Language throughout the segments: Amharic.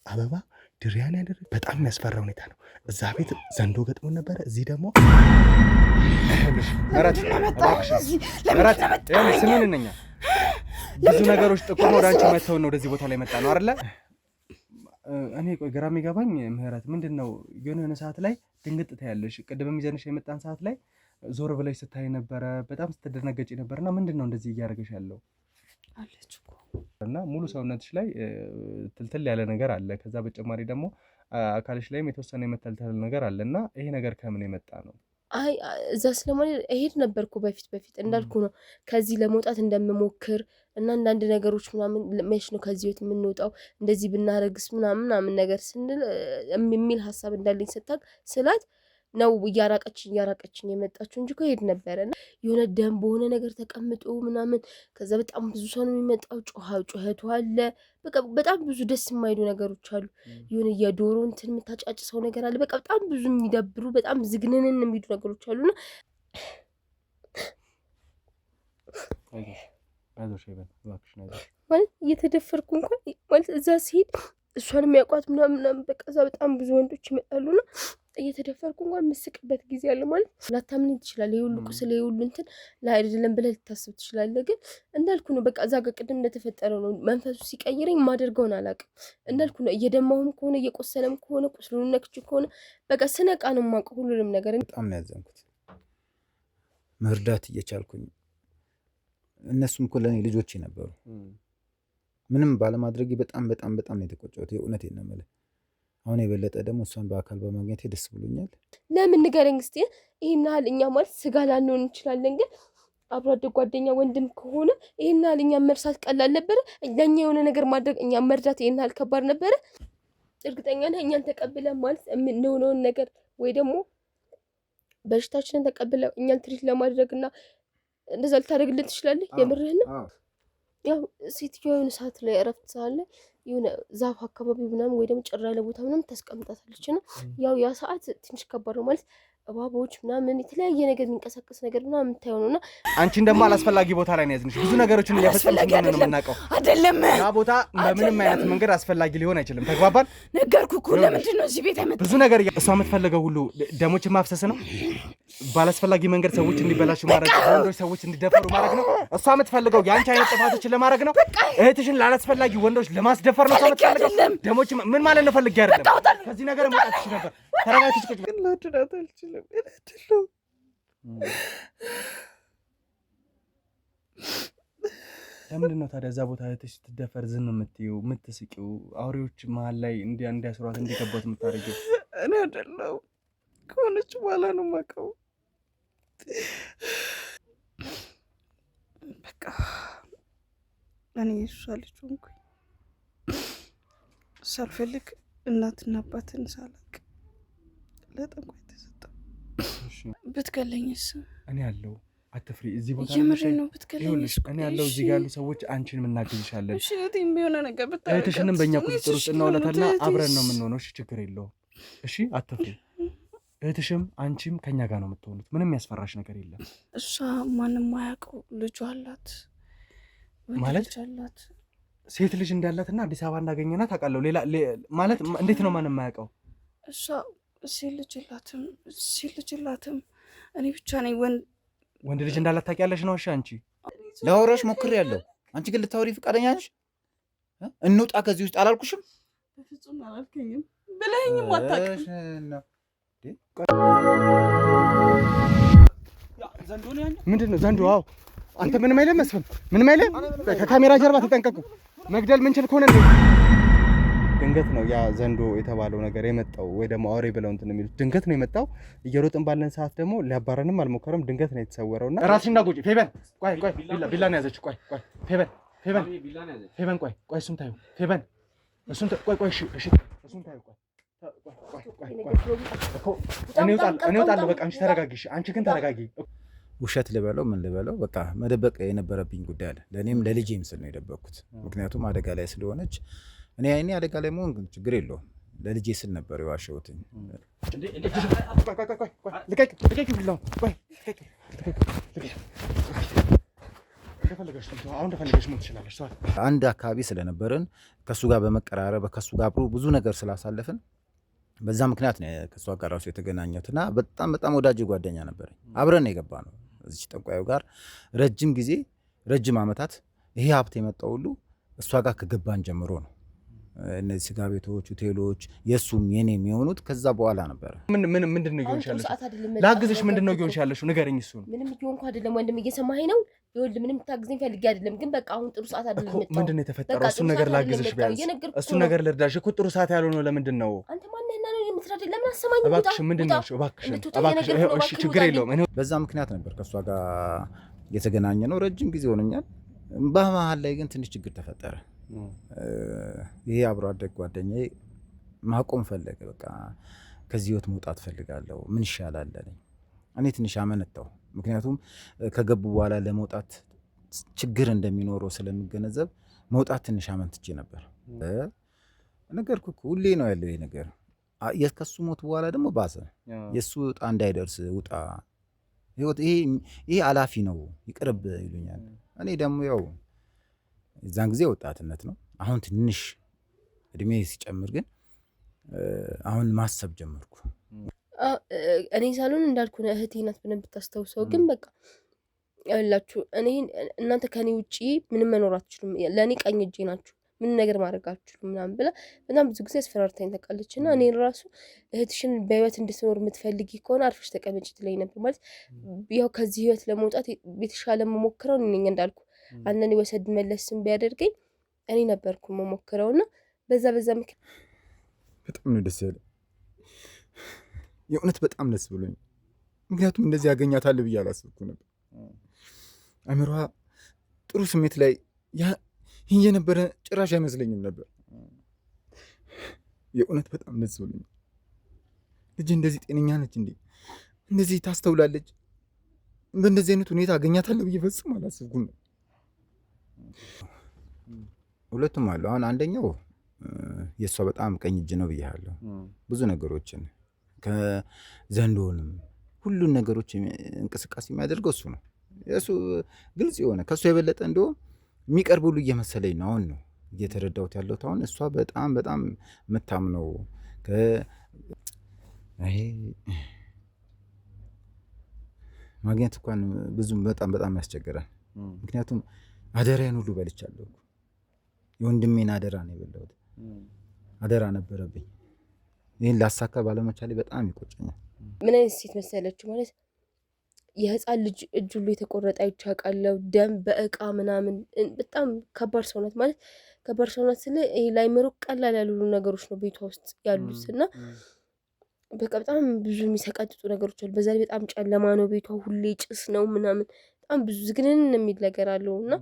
አበባ ድሪያን ያደረ በጣም የሚያስፈራ ሁኔታ ነው። እዛ ቤት ዘንዶ ገጥሞ ነበረ። እዚህ ደግሞ ስሚን እነኛ ብዙ ነገሮች ጥቁር ወደ አንቺ መተው ነው ወደዚህ ቦታ ላይ መጣ ነው አይደለ? እኔ ቆይ ግራ የሚገባኝ ምህረት ምንድነው የሆነ ሰዓት ላይ ድንግጥ ታያለሽ። ቅድም የሚዘንሽ የመጣን ሰዓት ላይ ዞር ብለሽ ስታይ ነበረ፣ በጣም ስትደነገጪ ነበርና ምንድነው እንደዚህ እያደረገሽ ያለው? አለች እኮ እና ሙሉ ሰውነትሽ ላይ ትልትል ያለ ነገር አለ። ከዛ በተጨማሪ ደግሞ አካልሽ ላይም የተወሰነ የመተልተል ነገር አለና ይሄ ነገር ከምን የመጣ ነው? አይ እዛ ስለማለት እሄድ ነበርኩ በፊት እንዳልኩ ነው። ከዚህ ለመውጣት እንደምሞክር እና አንዳንድ ነገሮች ምናምን መች ነው ከዚህ ቤት የምንወጣው እንደዚህ ብናረግስ ምናምን ነገር ስንል የሚል ሀሳብ እንዳለኝ ስታቅ ስላት ነው እያራቀችኝ የመጣችው እንጂ ከሄድ ነበረና የሆነ ደም በሆነ ነገር ተቀምጦ ምናምን ከዛ በጣም ብዙ ሰው ነው የሚመጣው። ጩኸቱ አለ። በቃ በጣም ብዙ ደስ የማይሉ ነገሮች አሉ። የሆነ የዶሮ እንትን የምታጫጭሰው ነገር አለ። በቃ በጣም ብዙ የሚደብሩ በጣም ዝግንንን የሚሉ ነገሮች አሉና ማለት እየተደፈርኩ እንኳን ማለት እዛ ሲሄድ እሷን የሚያውቋት ምናምን በቃ እዛ በጣም ብዙ ወንዶች ይመጣሉና እየተደፈርኩ እንኳን የምስቅበት ጊዜ አለ። ማለት ላታምን ትችላለህ። የሁሉ ቁስል የሁሉ እንትን አይደለም ብለህ ልታስብ ትችላለህ። ግን እንዳልኩ ነው በቃ እዛ ጋር ቅድም እንደተፈጠረው ነው። መንፈሱ ሲቀይረኝ ማደርገውን አላውቅም። እንዳልኩ ነው እየደማሁም ከሆነ እየቆሰለም ከሆነ ቁስሉን ነክቼ ከሆነ በቃ ስነቃ ነው የማውቀው ሁሉንም ነገር። በጣም ነው ያዘንኩት መርዳት እየቻልኩኝ። እነሱም እኮ ለእኔ ልጆቼ ነበሩ። ምንም ባለማድረጌ በጣም ነው የተቆጨሁት። የእውነቴን ነው የምልህ። አሁን የበለጠ ደግሞ እሷን በአካል በማግኘቴ ደስ ብሎኛል። ለምን ንገረኝ እስኪ። ይሄን ያህል እኛ ማለት ስጋ ላንሆን እንችላለን፣ ግን አብሮ አደግ ጓደኛ ወንድም ከሆነ ይሄን ያህል እኛ መርሳት ቀላል ነበረ? ለእኛ የሆነ ነገር ማድረግ እኛ መርዳት ይሄን ያህል ከባድ ነበረ? እርግጠኛ ነህ እኛን ተቀብለን ማለት የምንሆነውን ነገር ወይ ደግሞ በሽታችንን ተቀብለን እኛን ትሪት ለማድረግና እንደዛ ልታደርግልን ትችላለህ? የምርህን ነው? ያው ሴትዮዋ የሆነ ሰዓት ላይ እረፍት ሳለ የሆነ ዛፍ አካባቢ ምናምን ወይ ደግሞ ጭራ ያለ ቦታ ምናምን ታስቀምጣታለች እና ያው ያ ሰዓት ትንሽ ከባድ ነው ማለት እባቦች ምናምን የተለያየ ነገር የሚንቀሳቀስ ነገር ምናምን የምታየው ነው። እና አንቺን ደግሞ አላስፈላጊ ቦታ ላይ ነው ያዝንሽ። ብዙ ነገሮችን እያፈጸምሽ እንደሆነ ነው የምናውቀው። አይደለም ያ ቦታ በምንም አይነት መንገድ አስፈላጊ ሊሆን አይችልም። ተግባባን? ነገርኩህ እኮ። ለምንድን ነው እዚህ ቤት ያመጣው? ብዙ ነገር እሷ የምትፈልገው ሁሉ ደሞችን ማፍሰስ ነው። ባላስፈላጊ መንገድ ሰዎች እንዲበላሹ ማድረግ፣ ወንዶች ሰዎች እንዲደፈሩ ማድረግ ነው። እሷ የምትፈልገው የአንቺ አይነት ጥፋቶችን ለማድረግ ነው። እህትሽን ላላስፈላጊ ወንዶች ለማስደፈር ነው የምትፈልገው። ደሞች ምን ማለት ነው? ፈልጌ አይደለም። ከዚህ ነገር መውጣት ትችል ነበር። ተረጋግተሽ ቁጭ በል። ላድናት አልችልም። እኔ ለምንድን ነው ታዲያ እዛ ቦታ እህትሽ ስትደፈር ዝም የምትይው የምትስቂው? አውሬዎች መሀል ላይ እንዲያስሯት እንዲገባት የምታደርጊው? እኔ አይደለሁም ከሆነች በኋላ ነው የማውቀው። በቃ እኔ የእሷ ልጅ ሆንኩኝ ሳልፈልግ እናትና አባትን ሳላቅ ለጠንቋይ ተሰጠው። ብትገለኝስ? እኔ ያለው አትፍሪ። እዚህ ቦታ የምሬ ነው። ብትገለኝስ? እኔ ያለው እዚህ ጋር ያሉ ሰዎች አንቺን የምናግዝሻለን። እሺ እህቴም ቢሆነ ነገር ብታረጋት እህትሽንም በእኛ ቁጥጥር ውስጥ እናውለታና አብረን ነው የምንሆነው። እሺ ችግር የለውም። እሺ አትፍሪ። እህትሽም አንቺም ከኛ ጋር ነው የምትሆኑት። ምንም ያስፈራሽ ነገር የለም። እሷ ማንም አያውቀው ልጇ አላት ማለት አላት። ሴት ልጅ እንዳላትና አዲስ አበባ እንዳገኘናት አውቃለሁ። ሌላ ማለት እንዴት ነው ማንም የማያውቀው? እሷ ሴት ልጅ የላትም። እኔ ብቻ ነኝ ወንድ ልጅ እንዳላት ታውቂያለሽ ነው? እሺ አንቺ ላወራሽ ሞክሬያለሁ። አንቺ ግን ልታወሪ ፈቃደኛ ነሽ? እንውጣ ከዚህ ውስጥ አላልኩሽም? በፍጹም አላልከኝም ብለኸኝም አታውቅም። ምንድን ነው ዘንዶ? አዎ አንተ ምንም አይልም መስፍን፣ ምንም አይልም። ከካሜራ ጀርባ ተጠንቀቁ። መግደል ምንችል ከሆነ ድንገት ነው ያ ዘንዶ የተባለው ነገር የመጣው፣ ወይ ደግሞ አውሬ ብለው እንትን የሚሉት ድንገት ነው የመጣው። እየሮጥን ባለን ሰዓት ደግሞ ሊያባረንም አልሞከረም። ድንገት ነው የተሰወረውና ራስሽና ቁጭ ፌበን፣ ቆይ ቢላ ነው ያዘች። ቆይ ፌበን፣ ቆይ እሱን ታዩ ፌበን፣ እሱን ቆይ እሺ እሱን ታዩ እኔ እወጣለሁ። በቃ አንቺ ተረጋጊ። አንቺ ግን ተረጋጊ። ውሸት ልበለው ምን ልበለው፣ በቃ መደበቅ የነበረብኝ ጉዳይ አለ። ለእኔም ለልጄም ስል ነው የደበቅኩት። ምክንያቱም አደጋ ላይ ስለሆነች እኔ አደጋ ላይ መሆን ችግር የለውም። ለልጄ ስል ነበር የዋሸሁትኝ። እንደፈለገሽ ሞት ትችላለሽ። አንድ አካባቢ ስለነበርን ከሱ ጋር በመቀራረብ ከሱ ጋር አብሮ ብዙ ነገር ስላሳለፍን በዛ ምክንያት ነው ከሷ ጋር ራሱ የተገናኘሁት እና በጣም በጣም ወዳጅ ጓደኛ ነበረኝ። አብረን የገባ ነው እዚህ ጠንቋዩ ጋር ረጅም ጊዜ ረጅም ዓመታት ይሄ ሀብት የመጣው ሁሉ እሷ ጋር ከገባን ጀምሮ ነው። እነዚህ ስጋ ቤቶች፣ ሆቴሎች የሱም የኔም የሆኑት ከዛ በኋላ ነበር። ምንድን ነው ይሆንሽ ያለሽ? ላግዝሽ ምንድን ነው ይሆንሽ ያለሽ? ንገረኝ። እሱ ምንም ይሆንኩ አይደለም ወንድም፣ እየሰማኸኝ ነው? ይኸውልህ ምንም ታግዘኝ ፈልጌ አይደለም፣ ግን በቃ አሁን ጥሩ ሰዓት አይደለም መጣው። ምንድን ነው የተፈጠረው? እሱን ነገር ላግዝሽ ቢያንስ እሱን ነገር ልርዳሽ እኮ። ጥሩ ሰዓት ያልሆነው ለምንድን ነው? አንተ ማንነህና ነው የምትረዳኝ? ለምን አሰማኝ? እባክሽ ምንድን ነው? እባክሽ እሺ፣ ችግር የለውም። በዛ ምክንያት ነበር ከሷ ጋር የተገናኘ ነው። ረጅም ጊዜ ሆነኛል። በመሀል ላይ ግን ትንሽ ችግር ተፈጠረ። ይሄ አብሮ አደግ ጓደኛዬ ማቆም ፈለገ። በቃ ከዚህ ህይወት መውጣት ፈልጋለሁ፣ ምን ይሻላል አለኝ። እኔ ትንሽ አመነታው። ምክንያቱም ከገቡ በኋላ ለመውጣት ችግር እንደሚኖረው ስለሚገነዘብ መውጣት ትንሽ አመንትቼ ነበር። ነገርኩህ እኮ ሁሌ ነው ያለው ይሄ ነገር። ከሱ ሞት በኋላ ደግሞ ባሰ። የእሱ ዕጣ እንዳይደርስ ውጣ፣ ህይወት ይሄ አላፊ ነው ይቅርብ ይሉኛል። እኔ ደግሞ ያው የዛን ጊዜ ወጣትነት ነው። አሁን ትንሽ እድሜ ሲጨምር ግን አሁን ማሰብ ጀመርኩ። እኔ ሳልሆን እንዳልኩ እህቴ ናት ብለን ብታስታውሰው፣ ግን በቃ ያላችሁ እናንተ ከኔ ውጪ ምንም መኖር አትችሉም፣ ለእኔ ቀኝ እጄ ናችሁ፣ ምንም ነገር ማድረግ አትችሉም ምናምን ብላ በጣም ብዙ ጊዜ አስፈራርታኝ ታውቃለች። እና እኔ ራሱ እህትሽን በህይወት እንድትኖር የምትፈልጊ ከሆነ አርፈሽ ተቀመጭ ትለኝ ነበር። ማለት ያው ከዚህ ህይወት ለመውጣት የተሻለ መሞክረው እኔ ነኝ እንዳልኩ። አንዳንዴ ወሰድ መለስም ቢያደርገኝ እኔ ነበርኩ መሞክረውና በዛ ምክንያት በጣም ነው ደስ ያለ። የእውነት በጣም ደስ ብሎኝ፣ ምክንያቱም እንደዚህ ያገኛታል ብዬ አላሰብኩ ነበር። አእምሯ ጥሩ ስሜት ላይ ይህ የነበረ ጭራሽ አይመስለኝም ነበር። የእውነት በጣም ደስ ብሎኝ። ልጅ እንደዚህ ጤነኛ ነች እንዴ? እንደዚህ ታስተውላለች? በእንደዚህ አይነት ሁኔታ አገኛታለሁ ብዬ ፈጽሞ አላሰብኩም። ሁለቱም አሉ። አሁን አንደኛው የእሷ በጣም ቀኝ እጅ ነው ብያለሁ። ብዙ ነገሮችን ከዘንዶንም ሁሉን ነገሮች እንቅስቃሴ የሚያደርገው እሱ ነው። የእሱ ግልጽ የሆነ ከእሷ የበለጠ እንደውም የሚቀርብ ሁሉ እየመሰለኝ ነው። አሁን ነው እየተረዳሁት ያለሁት። አሁን እሷ በጣም በጣም የምታምነው ማግኘት እንኳን ብዙም በጣም ያስቸግራል። ምክንያቱም አደራዬን ሁሉ በልቻለሁ። የወንድሜን አደራ ነው የበላሁት። አደራ ነበረብኝ። ይህን ላሳካ ባለመቻሌ በጣም ይቆጨኛል። ምን አይነት ሴት መሰለችው? ማለት የህፃን ልጅ እጅ ሁሉ የተቆረጠ አይቻቃለሁ። ደም በእቃ ምናምን በጣም ከባድ ሰውነት። ማለት ከባድ ሰውነት ስለ ይሄ ላይምሮ ቀላል ያሉ ነገሮች ነው ቤቷ ውስጥ ያሉት እና በቃ በጣም ብዙ የሚሰቀጥጡ ነገሮች አሉ። በዛ ላይ በጣም ጨለማ ነው ቤቷ፣ ሁሌ ጭስ ነው ምናምን፣ በጣም ብዙ ዝግንን የሚል ነገር አለው እና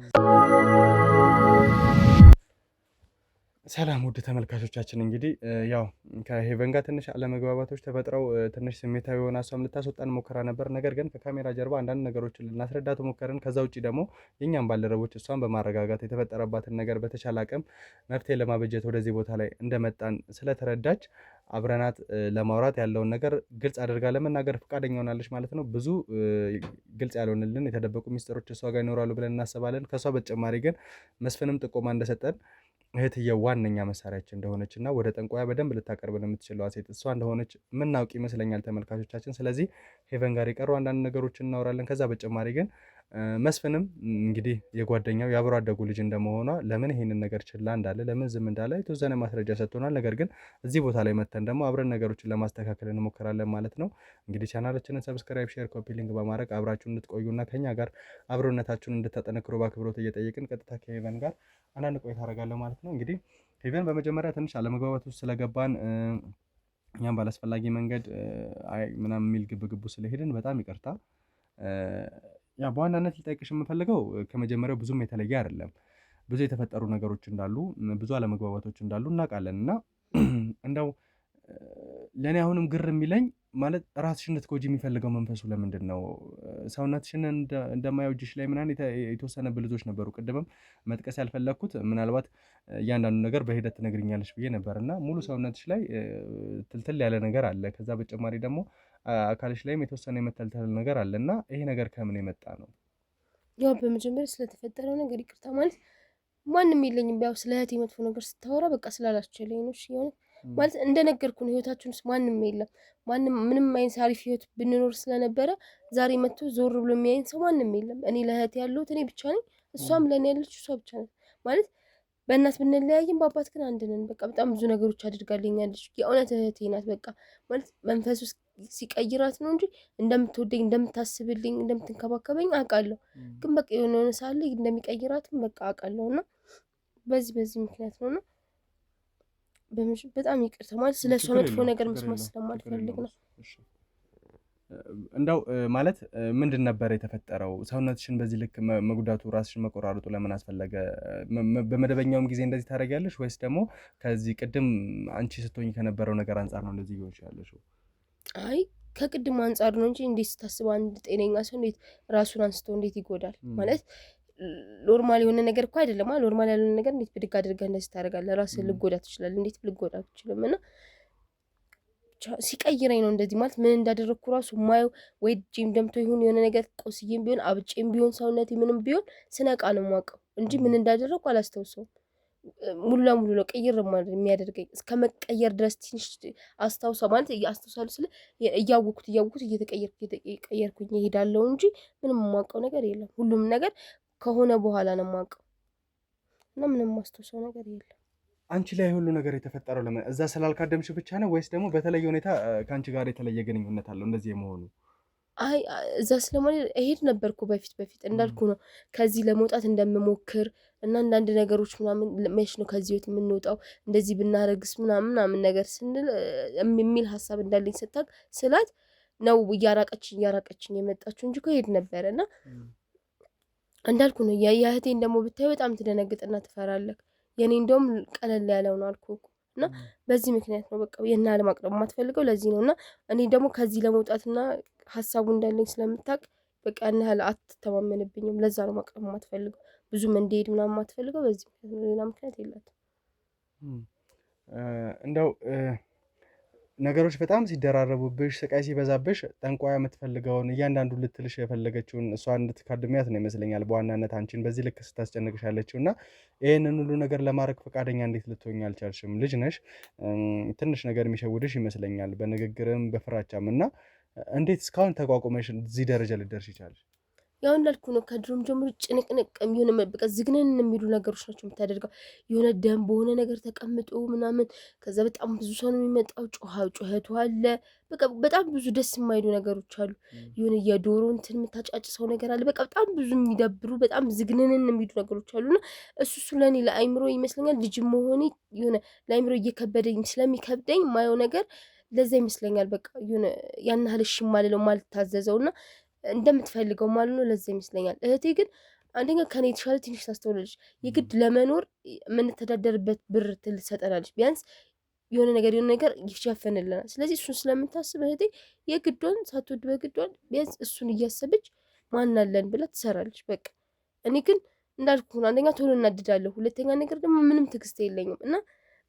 ሰላም ውድ ተመልካቾቻችን፣ እንግዲህ ያው ከሄቨን ጋር ትንሽ አለመግባባቶች ተፈጥረው ትንሽ ስሜታዊ የሆነ እሷም ልታስወጣን ሞከራ ነበር። ነገር ግን ከካሜራ ጀርባ አንዳንድ ነገሮችን ልናስረዳት ሞከርን። ከዛ ውጭ ደግሞ የኛም ባልደረቦች እሷን በማረጋጋት የተፈጠረባትን ነገር በተቻለ አቅም መፍትሄ ለማበጀት ወደዚህ ቦታ ላይ እንደመጣን ስለተረዳች አብረናት ለማውራት ያለውን ነገር ግልጽ አድርጋ ለመናገር ፈቃደኛ ሆናለች ማለት ነው። ብዙ ግልጽ ያልሆንልን የተደበቁ ሚስጥሮች እሷ ጋር ይኖራሉ ብለን እናስባለን። ከእሷ በተጨማሪ ግን መስፍንም ጥቆማ እንደሰጠን እህትየው ዋነኛ መሳሪያችን እንደሆነች እና ወደ ጠንቋያ በደንብ ልታቀርብን የምትችለዋ ሴት እሷ እንደሆነች ምናውቅ ይመስለኛል ተመልካቾቻችን። ስለዚህ ሄቨን ጋር የቀሩ አንዳንድ ነገሮችን እናወራለን። ከዛ በተጨማሪ ግን መስፍንም እንግዲህ የጓደኛው የአብሮ አደጉ ልጅ እንደመሆኗ ለምን ይሄንን ነገር ችላ እንዳለ ለምን ዝም እንዳለ የተወሰነ ማስረጃ ሰጥቶናል። ነገር ግን እዚህ ቦታ ላይ መተን ደግሞ አብረን ነገሮችን ለማስተካከል እንሞክራለን ማለት ነው። እንግዲህ ቻናላችንን ሰብስክራይብ፣ ሼር፣ ኮፒ ሊንክ በማድረግ አብራችሁን እንድትቆዩና ከኛ ጋር አብሮነታችሁን እንድታጠነክሩ በአክብሮት እየጠየቅን ቀጥታ ከሄቨን ጋር አንዳንድ ቆይታ አደርጋለሁ ማለት ነው። እንግዲህ ሄቨን በመጀመሪያ ትንሽ አለመግባባት ውስጥ ስለገባን እኛም ባላስፈላጊ መንገድ ምናምን የሚል ግብግቡ ስለሄድን በጣም ይቅርታ። ያ በዋናነት ልጠይቅሽ የምፈልገው ከመጀመሪያው ብዙም የተለየ አይደለም። ብዙ የተፈጠሩ ነገሮች እንዳሉ፣ ብዙ አለመግባባቶች እንዳሉ እናውቃለን እና እንደው ለእኔ አሁንም ግር የሚለኝ ማለት ራስሽን እንድትጎጂ የሚፈልገው መንፈሱ ለምንድን ነው? ሰውነትሽን እንደማየው እጅሽ ላይ ምናምን የተወሰነ ብልቶች ነበሩ። ቅድምም መጥቀስ ያልፈለግኩት ምናልባት እያንዳንዱ ነገር በሂደት ትነግሪኛለሽ ብዬ ነበር እና ሙሉ ሰውነትሽ ላይ ትልትል ያለ ነገር አለ። ከዛ በተጨማሪ ደግሞ አካልሽ ላይም የተወሰነ የመተልተል ነገር አለ እና ይሄ ነገር ከምን የመጣ ነው? ያው በመጀመሪያ ስለተፈጠረው ነገር ይቅርታ ማለት ማንም የለኝም። ያው ስለ እህቴ መጥፎ ነገር ስታወራ በቃ ስላላስችለኝ ነው። እሺ የሆነ ማለት እንደነገርኩ ነው። ህይወታችን ውስጥ ማንም የለም። ማንም ምንም አይነት አሪፍ ህይወት ብንኖር ስለነበረ ዛሬ መጥቶ ዞር ብሎ የሚያይን ሰው ማንም የለም። እኔ ለእህቴ ያለሁት እኔ ብቻ ነኝ። እሷም ለእኔ ያለች እሷ ብቻ ነች። ማለት በእናት ብንለያይም በአባት ግን አንድ ነን። በቃ በጣም ብዙ ነገሮች አድርጋልኛለች። የእውነት እህቴ ናት። በቃ ማለት መንፈሱ ሲቀይራት ነው እንጂ እንደምትወደኝ፣ እንደምታስብልኝ፣ እንደምትንከባከበኝ አውቃለሁ። ግን በቃ የሆነ ሳለ እንደሚቀይራትም በቃ አውቃለሁ። እና በዚህ ምክንያት ነው። እና በጣም ይቅርታ ማለት ስለ እሷ መጥፎ ነገር መስማት ስለማልፈልግ ነው። እንደው ማለት ምንድን ነበር የተፈጠረው? ሰውነትሽን በዚህ ልክ መጉዳቱ፣ ራስሽን መቆራረጡ ለምን አስፈለገ? በመደበኛውም ጊዜ እንደዚህ ታደርጊያለሽ ወይስ ደግሞ ከዚህ ቅድም አንቺ ስትሆኝ ከነበረው ነገር አንጻር ነው እንደዚህ ይሆንሽ ያለሽው? አይ ከቅድም አንጻር ነው እንጂ እንዴት ስታስብ አንድ ጤነኛ ሰው እንዴት ራሱን አንስቶ እንዴት ይጎዳል? ማለት ኖርማል የሆነ ነገር እኮ አይደለም። ኖርማል ያልሆነ ነገር እንዴት ብድግ አድርገህ እንደዚህ ታደርጋለህ? ራስህን ልጎዳ ትችላለህ። እንዴት ልጎዳ አትችልም? እና ሲቀይረኝ ነው እንደዚህ ማለት ምን እንዳደረግኩ ራሱ ማየው ወይ እጄም ደምቶ ይሁን የሆነ ነገር ቆስዬም ቢሆን አብጬም ቢሆን ሰውነቴ ምንም ቢሆን ስነቃ ነው የማውቀው እንጂ ምን እንዳደረግኩ አላስታውሰውም። ሙሉ ለሙሉ ነው ቀይር የሚያደርገኝ እስከ መቀየር ድረስ ትንሽ አስታውሳ ማለት አስታውሳለሁ ስለ እያወኩት እየተቀየርኩኝ እሄዳለሁ እንጂ ምንም የማውቀው ነገር የለም። ሁሉም ነገር ከሆነ በኋላ ነው የማውቀው እና ምንም ማስታውሰው ነገር የለም። አንቺ ላይ ሁሉ ነገር የተፈጠረው ለምን እዛ ስላልካደምሽ ብቻ ነው ወይስ ደግሞ በተለየ ሁኔታ ከአንቺ ጋር የተለየ ግንኙነት አለው እንደዚህ የመሆኑ? አይ እዛ ስለማለት እሄድ ነበርኩ በፊት እንዳልኩ ነው ከዚህ ለመውጣት እንደምሞክር እና አንዳንድ ነገሮች ምናምን መች ነው ከዚህ ህይወት የምንወጣው እንደዚህ ብናረግስ ምናምን ነገር ስንል የሚል ሀሳብ እንዳለኝ ስታውቅ ስላት ነው እያራቀችኝ የመጣችው እንጂ እሄድ ነበረ። እና እንዳልኩ ነው የእህቴን ደግሞ ብታይ በጣም ትደነግጥና ትፈራለህ። የኔ እንደውም ቀለል ያለው ነው አልኩህ እና በዚህ ምክንያት ነው በቃ የና ለማቅረብ የማትፈልገው ለዚህ ነው። እና እኔ ደግሞ ከዚህ ለመውጣትና ሀሳቡ እንዳለኝ ስለምታውቅ በቃ ያን ያህል አትተማመንብኝም። ለዛ ነው ማቅረብ የማትፈልገው ብዙም እንዲሄድ ምናምን የማትፈልገው በዚህ ምክንያት ነው። ሌላ ምክንያት የላትም። እንደው ነገሮች በጣም ሲደራረቡብሽ ስቃይ ሲበዛብሽ ጠንቋያ የምትፈልገውን እያንዳንዱ ልትልሽ የፈለገችውን እሷ እንድትካድሚያት ነው ይመስለኛል በዋናነት አንቺን በዚህ ልክ ስታስጨንቅሽ ያለችው። እና ይህንን ሁሉ ነገር ለማድረግ ፈቃደኛ እንዴት ልትሆኝ አልቻልሽም? ልጅ ነሽ፣ ትንሽ ነገር የሚሸውድሽ ይመስለኛል በንግግርም በፍራቻም። እና እንዴት እስካሁን ተቋቁመሽ እዚህ ደረጃ ልደርሽ ይቻልሽ? ያው እንዳልኩ ነው ከድሮም ጀምሮ ጭንቅንቅ የሆነ በቃ ዝግነን የሚሉ ነገሮች ናቸው የምታደርገው። የሆነ ደም በሆነ ነገር ተቀምጦ ምናምን ከዛ በጣም ብዙ ሰው ነው የሚመጣው። ጩኸቱ አለ። በቃ በጣም ብዙ ደስ የማይሉ ነገሮች አሉ። የሆነ የዶሮ እንትን የምታጫጭሰው ነገር አለ። በቃ በጣም ብዙ የሚደብሩ በጣም ዝግነንን የሚሉ ነገሮች አሉና እሱ ለእኔ ለአይምሮ ይመስለኛል ልጅ መሆኔ የሆነ ለአይምሮ እየከበደኝ ስለሚከብደኝ ማየው ነገር ለዛ ይመስለኛል። በቃ የሆነ ያን ያህል እሺ የማልለው ማልታዘዘውና እንደምትፈልገው ማለት ነው። ለዛ ይመስለኛል። እህቴ ግን አንደኛ ከኔ የተሻለ ትንሽ ታስተውላለች። የግድ ለመኖር የምንተዳደርበት ብር ትሰጠናለች። ቢያንስ የሆነ ነገር ይሸፍንልናል። ስለዚህ እሱን ስለምታስብ እህቴ የግዷን ሳትወድ በግዷን ቢያንስ እሱን እያሰበች ማን አለን ብላ ትሰራለች። በቃ እኔ ግን እንዳልኩ አንደኛ ቶሎ እናድዳለሁ፣ ሁለተኛ ነገር ደግሞ ምንም ትዕግስት የለኝም እና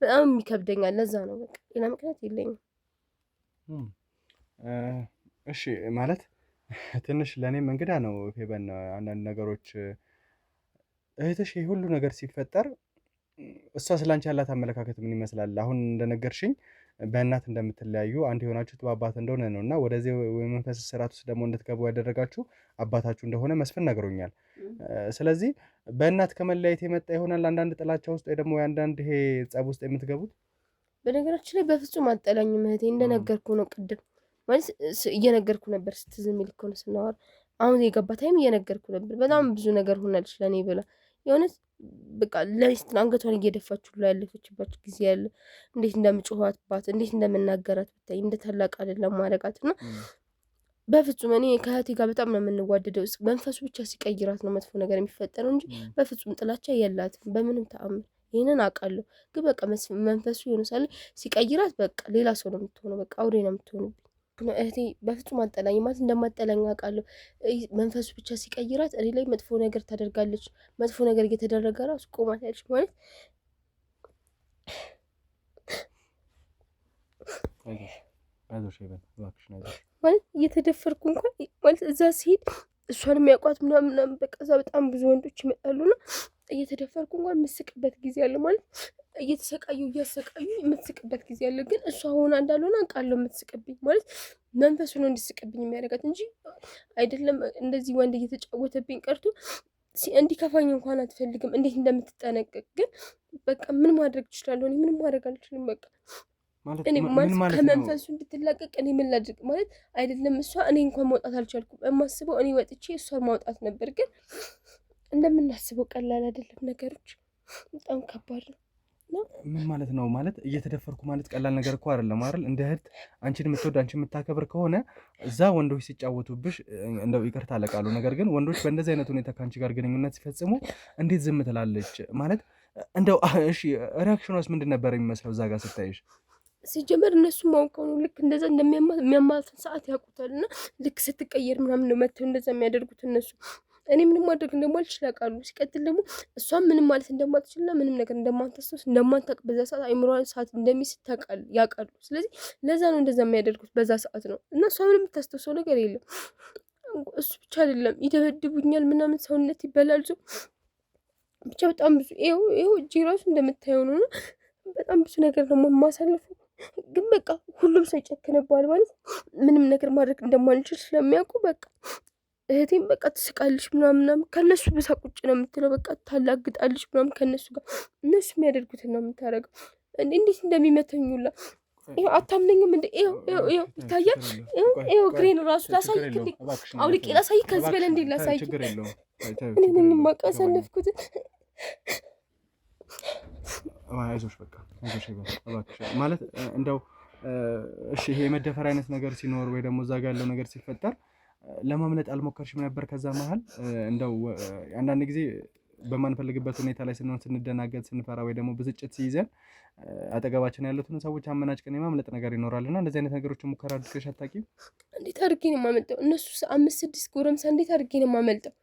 በጣም የሚከብደኛል። ለዛ ነው በቃ ሌላ ምክንያት የለኝም። እሺ ማለት ትንሽ ለእኔም እንግዳ ነው ፌበን አንዳንድ ነገሮች። እህትሽ ይህ ሁሉ ነገር ሲፈጠር እሷ ስላንቺ ያላት አመለካከት ምን ይመስላል? አሁን እንደነገርሽኝ በእናት እንደምትለያዩ አንድ የሆናችሁት በአባት እንደሆነ ነው እና ወደዚህ የመንፈስ ስርዓት ውስጥ ደግሞ እንድትገቡ ያደረጋችሁ አባታችሁ እንደሆነ መስፍን ነግሮኛል። ስለዚህ በእናት ከመለያየት የመጣ ይሆናል አንዳንድ ጥላቻ ውስጥ ወይ ደግሞ የአንዳንድ ይሄ ጸብ ውስጥ የምትገቡት? በነገራችን ላይ በፍጹም አጠላኝም እህቴ እንደነገርኩ ነው ቅድም ማለት እየነገርኩ ነበር ስትዝም ይልክ ነው ስናወራ። አሁን የገባ ታይም እየነገርኩ ነበር። በጣም ብዙ ነገር ሆናለች ለእኔ ብላ የሆነት በቃ ለሊስት አንገቷን እየደፋችሁ ላይ ያለፈችባችሁ ጊዜ ያለ እንዴት እንደምጮኋትባት እንዴት እንደምናገራት ብታይ እንደ ታላቅ አይደለም ማረጋት እና በፍጹም እኔ ከእህቴ ጋር በጣም ነው የምንዋደደው። መንፈሱ ብቻ ሲቀይራት ነው መጥፎ ነገር የሚፈጠረው እንጂ በፍጹም ጥላቻ የላትም በምንም ተአምር። ይሄንን አውቃለሁ። ግን በቃ መንፈሱ የሆነ ሳለ ሲቀይራት በቃ ሌላ ሰው ነው የምትሆነው። በቃ አውሬ ነው የምትሆነው። እህቴ በፍጹም አጠላኝ ማለት እንደማጠላኝ አውቃለሁ። መንፈሱ ብቻ ሲቀይራት እኔ ላይ መጥፎ ነገር ታደርጋለች። መጥፎ ነገር እየተደረገ ራሱ ቆማት ያለች ማለት ማለት እየተደፈርኩ እንኳን ማለት እዛ ሲሄድ እሷንም ያውቋት ምናምን በቃ እዛ በጣም ብዙ ወንዶች ይመጣሉና እየተደፈርኩ እንኳን የምስቅበት ጊዜ አለ። ማለት እየተሰቃዩ እያሰቃዩ የምትስቅበት ጊዜ አለ። ግን እሷ ሆና እንዳልሆነ አውቃለሁ የምትስቅብኝ ማለት መንፈሱ ነው እንድስቅብኝ የሚያደርጋት እንጂ አይደለም እንደዚህ ወንድ እየተጫወተብኝ ቀርቶ እንዲከፋኝ እንኳን አትፈልግም እንዴት እንደምትጠነቀቅ። ግን በቃ ምን ማድረግ እችላለሁ? እኔ ምንም ማድረግ አልችልም። በቃ እኔ ማለት ከመንፈሱ እንድትላቀቅ እኔ ምን ላድርግ? ማለት አይደለም እሷ እኔ እንኳን መውጣት አልቻልኩም። የማስበው እኔ ወጥቼ እሷን ማውጣት ነበር። ግን እንደምናስበው ቀላል አይደለም ነገሮች፣ በጣም ከባድ ነው። ምን ማለት ነው? ማለት እየተደፈርኩ ማለት ቀላል ነገር እኮ አይደለም አይደል? እንደ እህት አንቺን የምትወድ አንቺን የምታከብር ከሆነ እዛ ወንዶች ሲጫወቱብሽ እንደው ይቅርታ አለቃሉ። ነገር ግን ወንዶች በእንደዚህ አይነት ሁኔታ ከአንቺ ጋር ግንኙነት ሲፈጽሙ እንዴት ዝም ትላለች? ማለት እንደው እሺ ሪያክሽኗስ ምንድን ነበር የሚመስለው እዛ ጋር ስታይሽ? ሲጀመር እነሱ ማውቀው ነው ልክ እንደዛ እንደሚያማትን ሰዓት ያውቁታል። እና ልክ ስትቀየር ምናምን ነው መተው እንደዛ የሚያደርጉት እነሱ። እኔ ምንም ማድረግ እንደማልችል ያውቃሉ። ሲቀጥል ደግሞ እሷም ምንም ማለት እንደማትችልና ምንም ነገር እንደማታስታውስ እንደማታውቅ በዛ ሰዓት አይምሮዋን ሰዓት እንደሚስት ያውቃሉ። ስለዚህ ለዛ ነው እንደዛ የሚያደርጉት በዛ ሰዓት ነው። እና እሷ ምንም የምታስታውሰው ነገር የለም። እሱ ብቻ አይደለም ይደበድቡኛል ምናምን፣ ሰውነት ይበላል። ብቻ በጣም ብዙ ይኸው እጄ ራሱ እንደምታየው ነው። በጣም ብዙ ነገር ነው የማሳልፈው። ግን በቃ ሁሉም ሰው ይጨክንባል ማለት ምንም ነገር ማድረግ እንደማልችል ስለሚያውቁ በቃ እህቴም በቃ ትስቃለች ምናምን ከነሱ ብሳ ቁጭ ነው የምትለው። በቃ ታላግጣለች ምናምን ከነሱ ጋር እነሱ የሚያደርጉትን ነው የምታደርገው። እንዴት እንደሚመተኙላ ይኸው አታምነኝም እንደ ይኸው ይታያል። ይኸው ግሬን ራሱ ላሳይክ እንዴ አውልቄ ላሳይክ። ከዚህ በላይ እንዴ ላሳይክ? እኔ ምን ማቃሰለፍኩት? አይዞሽ በቃ አይዞሽ እባክሽ። ማለት እንደው እሺ ይሄ የመደፈር አይነት ነገር ሲኖር ወይ ደግሞ እዛ ጋር ያለው ነገር ሲፈጠር ለማምለጥ አልሞከርሽም ነበር? ከዛ መሀል እንደው አንዳንድ ጊዜ በማንፈልግበት ሁኔታ ላይ ስንሆን ስንደናገጥ፣ ስንፈራ ወይ ደግሞ ብስጭት ሲይዘን አጠገባችን ያሉትን ሰዎች አመናጭቀን የማምለጥ ነገር ይኖራልና እንደዚህ አይነት ነገሮችን ሙከራ አድርገሽ አታውቂም? እንዴት አድርጌ ነው የማመልጠው? እነሱ 5-6 ጎረምሳ እንዴት አድርጌ ነው የማመልጠው?